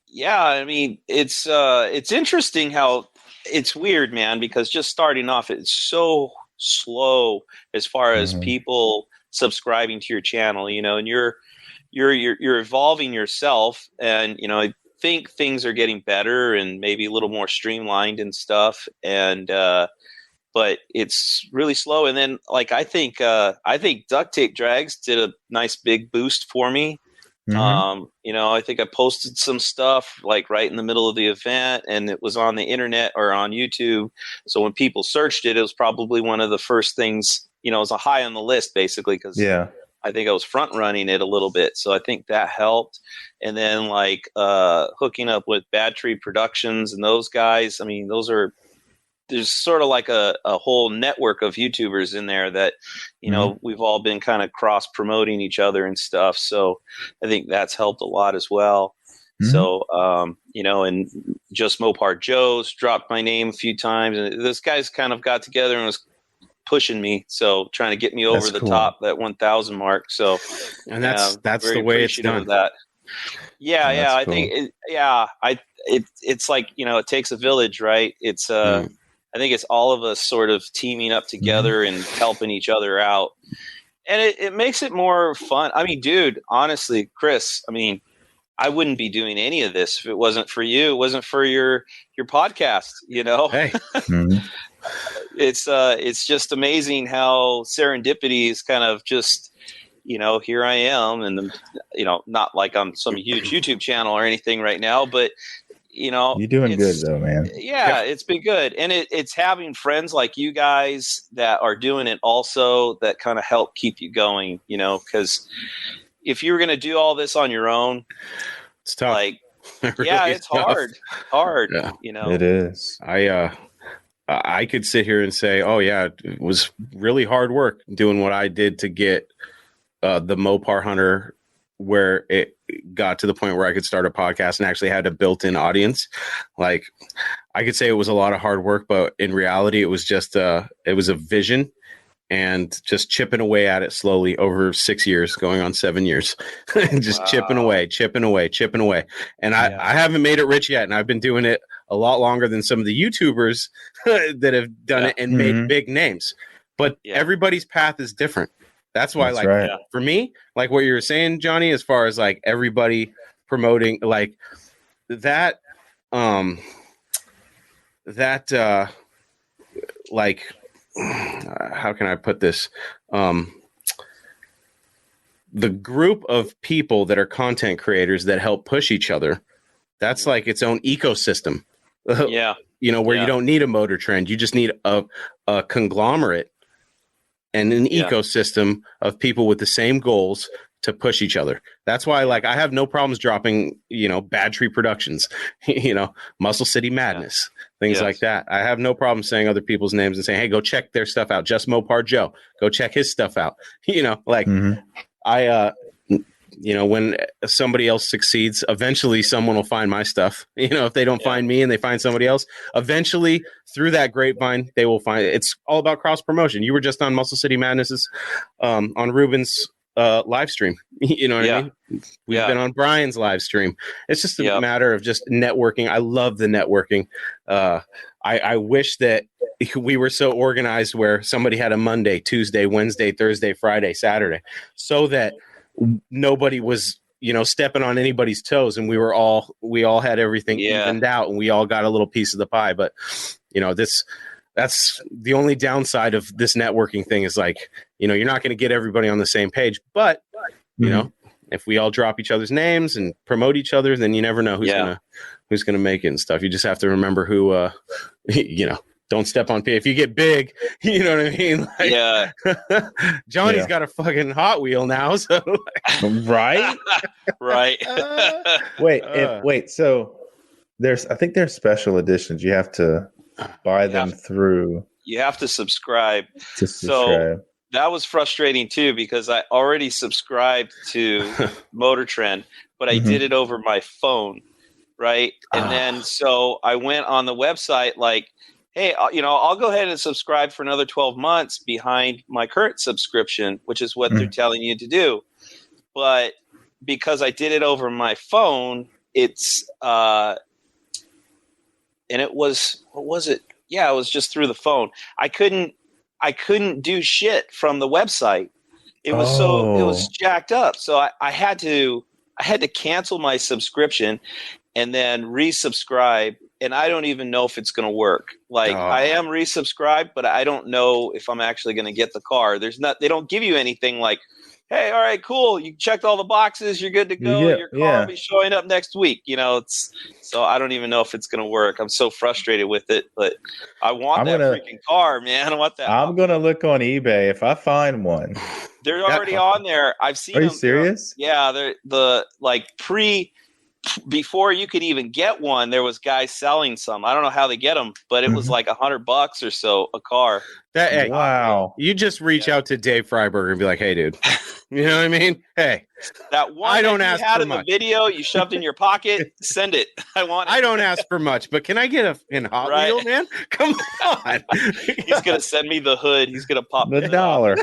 Yeah. I mean, it's interesting how it's weird, man, because just starting off, it's so slow as far as people subscribing to your channel, and you're evolving yourself, and I think things are getting better and maybe a little more streamlined and stuff, and but it's really slow. And then I think Duct Tape Drags did a nice big boost for me. I think I posted some stuff right in the middle of the event, and it was on the internet or on YouTube. So when people searched it, it was probably one of the first things, it was a high on the list basically, because I think I was front running it a little bit. So I think that helped. And then hooking up with Bad Tree Productions and those guys, I mean, there's sort of like a whole network of YouTubers in there that, we've all been kind of cross promoting each other and stuff. So I think that's helped a lot as well. So, and Just Mopar Joe's dropped my name a few times, and this guy's kind of got together and was pushing me. So trying to get me over the top, that 1,000 mark. So, and that's the way it's done. That. Yeah. Oh, yeah. I cool. think, it's like, it takes a village, right? It's, I think it's all of us sort of teaming up together and helping each other out. And it makes it more fun. I mean, dude, honestly, Chris, I mean, I wouldn't be doing any of this if it wasn't for you. It wasn't for your podcast, Hey. It's just amazing how serendipity is kind of just, here I am. And, not like I'm some huge YouTube channel or anything right now, but you're doing good though, man. Yeah, it's been good. And it's having friends like you guys that are doing it also that kind of help keep you going, because if you were going to do all this on your own, it's tough. It's hard. Yeah. It is. I could sit here and say, oh yeah, it was really hard work doing what I did to get the Mopar Hunter where it got to the point where I could start a podcast and actually had a built-in audience. I could say it was a lot of hard work, but in reality, it was just it was a vision and just chipping away at it slowly over 6 years, going on 7 years, just chipping away. And I haven't made it rich yet. And I've been doing it a lot longer than some of the YouTubers that have done it and made big names, but everybody's path is different. That's why, for me, like what you were saying, Johnny, as far as everybody promoting that, how can I put this? The group of people that are content creators that help push each other, that's like its own ecosystem. Where you don't need a Motor Trend. You just need a conglomerate and an ecosystem of people with the same goals to push each other. That's why, I have no problems dropping, Bad Tree Productions, Muscle City Madness, things like that. I have no problem saying other people's names and saying, hey, go check their stuff out. Just Mopar Joe, go check his stuff out. When somebody else succeeds, eventually someone will find my stuff. If they don't find me and they find somebody else, eventually through that grapevine, they will find it. It's all about cross promotion. You were just on Muscle City Madness's, on Ruben's live stream. You know what I mean? We've been on Brian's live stream. It's just a matter of just networking. I love the networking. I wish that we were so organized where somebody had a Monday, Tuesday, Wednesday, Thursday, Friday, Saturday, so that nobody was, stepping on anybody's toes, and we all had everything evened out, and we all got a little piece of the pie. But that's the only downside of this networking thing is you're not going to get everybody on the same page, but if we all drop each other's names and promote each other, then you never know who's gonna make it and stuff. You just have to remember who, don't step on people. If you get big, you know what I mean? Johnny's got a fucking Hot Wheel now, so right. Wait. So I think there's special editions. You have to buy them through. You have to subscribe. So that was frustrating too, because I already subscribed to Motor Trend, but I did it over my phone, right? And then so I went on the website hey, I'll go ahead and subscribe for another 12 months behind my current subscription, which is what they're telling you to do. But because I did it over my phone, it's and it was, what was it? Yeah, it was just through the phone. I couldn't do shit from the website. It was jacked up. So I had to cancel my subscription and then resubscribe. And I don't even know if it's going to work. Like, I am resubscribed, but I don't know if I'm actually going to get the car. They don't give you anything like, hey, all right, cool. You checked all the boxes. You're good to go. Your car will be showing up next week. So I don't even know if it's going to work. I'm so frustrated with it, but I want freaking car, man. I want that. I'm going to look on eBay if I find one. They're already on there. I've seen them. Are you serious? They're before you could even get one, there was guys selling some. I don't know how they get them, but it was like $100 or so a car. Wow. You just reach out to Dave Freiberger and be like, hey, dude. You know what I mean? Hey, that one I don't that ask you had for in much. The video you shoved in your pocket, send it. I don't ask for much, but can I get in Hot Wheel, man? Come on. He's going to send me the hood. He's going to pop the dollar.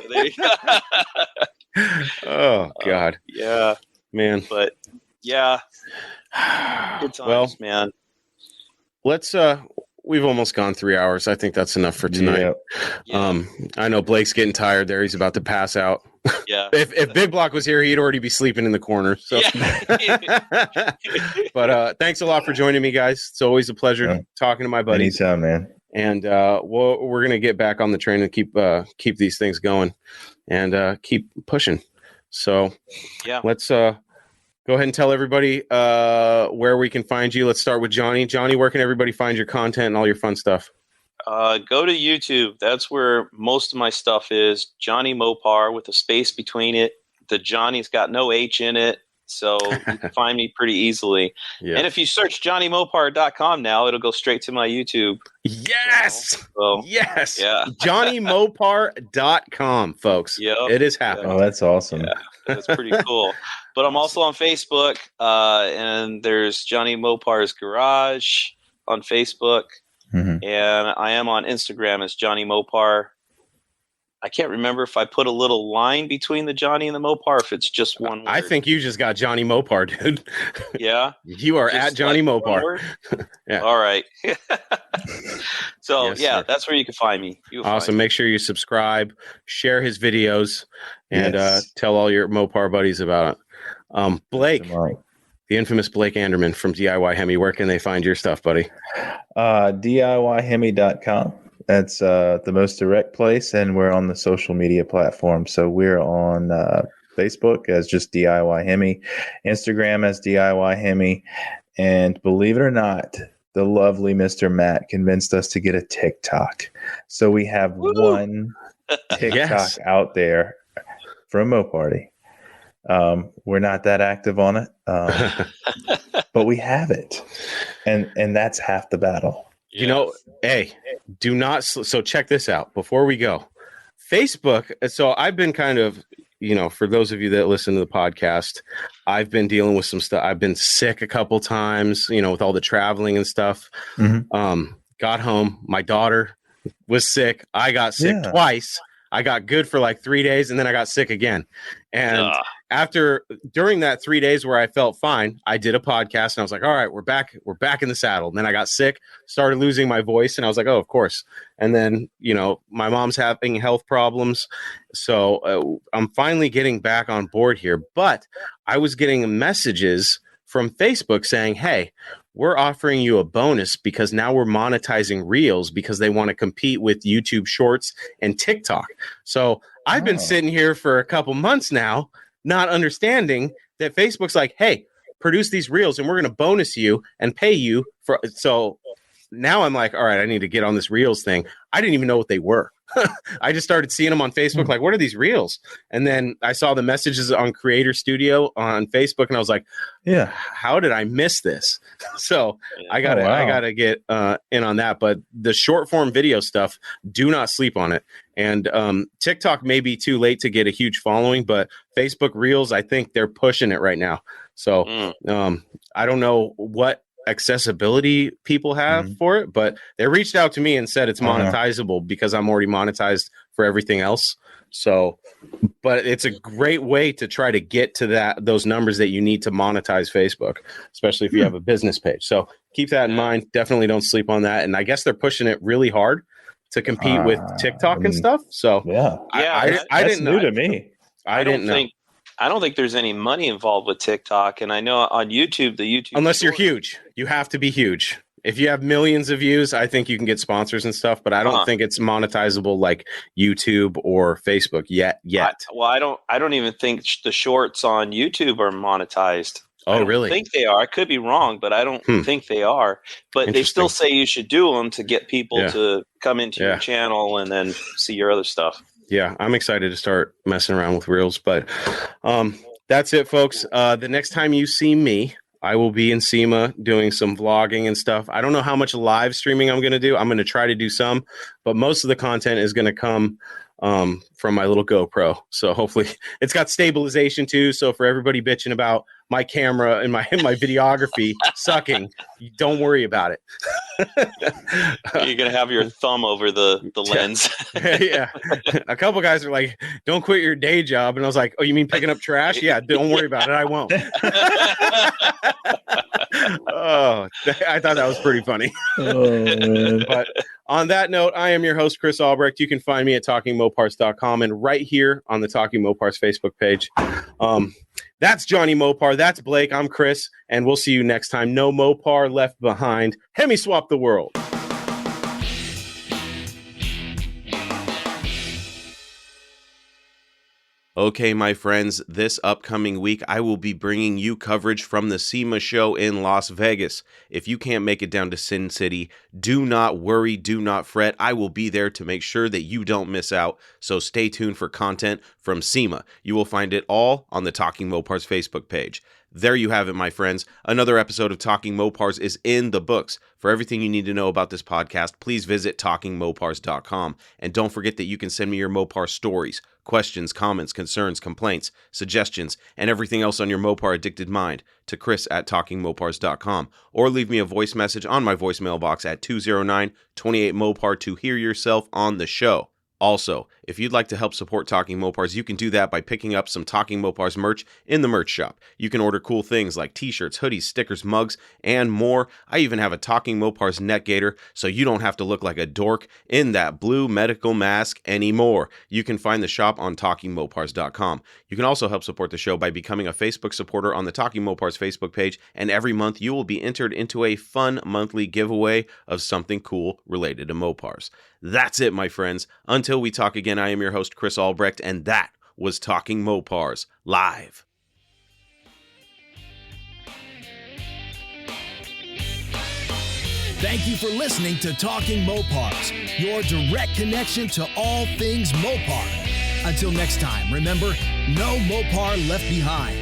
Oh, God. Yeah. Man. But, yeah. Good times, man. Let's we've almost gone 3 hours. I think that's enough for tonight. Yeah. I know Blake's getting tired there. He's about to pass out. Yeah. If Big Block was here, he'd already be sleeping in the corner. So but thanks a lot for joining me, guys. It's always a pleasure talking to my buddies. Anytime, man. And we're gonna get back on the train and keep these things going and keep pushing. So let's go ahead and tell everybody where we can find you. Let's start with Johnny. Johnny, where can everybody find your content and all your fun stuff? Go to YouTube. That's where most of my stuff is. Johnny Mopar with a space between it. The Johnny's got no H in it, so you can find me pretty easily. Yeah. And if you search johnnymopar.com now, it'll go straight to my YouTube. Yes! So, yes! Yeah. johnnymopar.com, folks. Yep. It is happening. Oh, that's awesome. Yeah, that's pretty cool. But I'm also on Facebook, and there's Johnny Mopar's Garage on Facebook. Mm-hmm. And I am on Instagram as Johnny Mopar. I can't remember if I put a little line between the Johnny and the Mopar, if it's just one word. I think you just got Johnny Mopar, dude. Yeah? You are just at Johnny Mopar. Yeah. All right. So, yes, sir. That's where you can find me. Awesome. Make sure you subscribe, share his videos, and tell all your Mopar buddies about it. Blake. The infamous Blake Anderman from DIY Hemi. Where can they find your stuff, buddy? DIYhemi.com. That's the most direct place, and we're on the social media platform. So we're on Facebook as just DIY Hemi, Instagram as DIY Hemi, and believe it or not, the lovely Mr. Matt convinced us to get a TikTok. So we have one TikTok out there for a Mo Party. We're not that active on it, but we have it, and that's half the battle. You know, hey, do not. So check this out before we go. Facebook. So I've been kind of, for those of you that listen to the podcast, I've been dealing with some stuff. I've been sick a couple times, with all the traveling and stuff. Mm-hmm. Got home. My daughter was sick. I got sick twice. I got good for like 3 days, and then I got sick again. And during that 3 days where I felt fine, I did a podcast, and I was like, all right, we're back in the saddle. And then I got sick, started losing my voice, and I was like, oh, of course. And then, my mom's having health problems. So I'm finally getting back on board here. But I was getting messages from Facebook saying, hey, we're offering you a bonus because now we're monetizing Reels because they want to compete with YouTube Shorts and TikTok. So I've been sitting here for a couple months now, not understanding that Facebook's like, hey, produce these Reels and we're going to bonus you and pay you for. So now I'm like, all right, I need to get on this Reels thing. I didn't even know what they were. I just started seeing them on Facebook, like, what are these Reels? And then I saw the messages on Creator Studio on Facebook, and I was like, yeah, how did I miss this? So I gotta get in on that. But the short form video stuff, do not sleep on it. And TikTok may be too late to get a huge following, but Facebook Reels, I think they're pushing it right now. So I don't know what accessibility people have for it, but they reached out to me and said it's monetizable because I'm already monetized for everything else. So, but it's a great way to try to get to those numbers that you need to monetize Facebook, especially if you have a business page. So keep that in mind. Definitely don't sleep on that. And I guess they're pushing it really hard to compete with TikTok and stuff. So I didn't know. New to me. I didn't know. I don't think there's any money involved with TikTok. And I know on YouTube, unless you're huge, you have to be huge. If you have millions of views, I think you can get sponsors and stuff, but I don't think it's monetizable like YouTube or Facebook yet. I don't even think the shorts on YouTube are monetized. Oh, really? I think they are. I could be wrong, but I don't think they are. But they still say you should do them to get people to come into your channel and then see your other stuff. Yeah, I'm excited to start messing around with Reels, but that's it, folks. The next time you see me, I will be in SEMA doing some vlogging and stuff. I don't know how much live streaming I'm going to do. I'm going to try to do some, but most of the content is going to come from my little GoPro. So hopefully it's got stabilization too. So for everybody bitching about my camera and my videography sucking, don't worry about it. You're going to have your thumb over the lens. Yeah. A couple guys are like, don't quit your day job. And I was like, oh, you mean picking up trash? Yeah, don't worry about it. I won't. Oh, I thought that was pretty funny. But on that note, I am your host, Chris Albrecht. You can find me at talkingmopars.com and right here on the Talking Mopars Facebook page. That's Johnny Mopar. That's Blake. I'm Chris, and we'll see you next time. No Mopar left behind. Hemi swap the world. Okay, my friends, this upcoming week, I will be bringing you coverage from the SEMA show in Las Vegas. If you can't make it down to Sin City, do not worry, do not fret. I will be there to make sure that you don't miss out. So stay tuned for content from SEMA. You will find it all on the Talking Mopars Facebook page. There you have it, my friends. Another episode of Talking Mopars is in the books. For everything you need to know about this podcast, please visit talkingmopars.com. And don't forget that you can send me your Mopar stories, questions, comments, concerns, complaints, suggestions, and everything else on your Mopar addicted mind to chris@talkingmopars.com, or leave me a voice message on my voicemail box at 209-28-MOPAR to hear yourself on the show. Also, if you'd like to help support Talking Mopars, you can do that by picking up some Talking Mopars merch in the merch shop. You can order cool things like t-shirts, hoodies, stickers, mugs, and more. I even have a Talking Mopars neck gaiter, so you don't have to look like a dork in that blue medical mask anymore. You can find the shop on talkingmopars.com. You can also help support the show by becoming a Facebook supporter on the Talking Mopars Facebook page, and every month you will be entered into a fun monthly giveaway of something cool related to Mopars. That's it, my friends. Until we talk again, I am your host, Chris Albrecht, and that was Talking Mopars Live. Thank you for listening to Talking Mopars, your direct connection to all things Mopar. Until next time, remember, no Mopar left behind.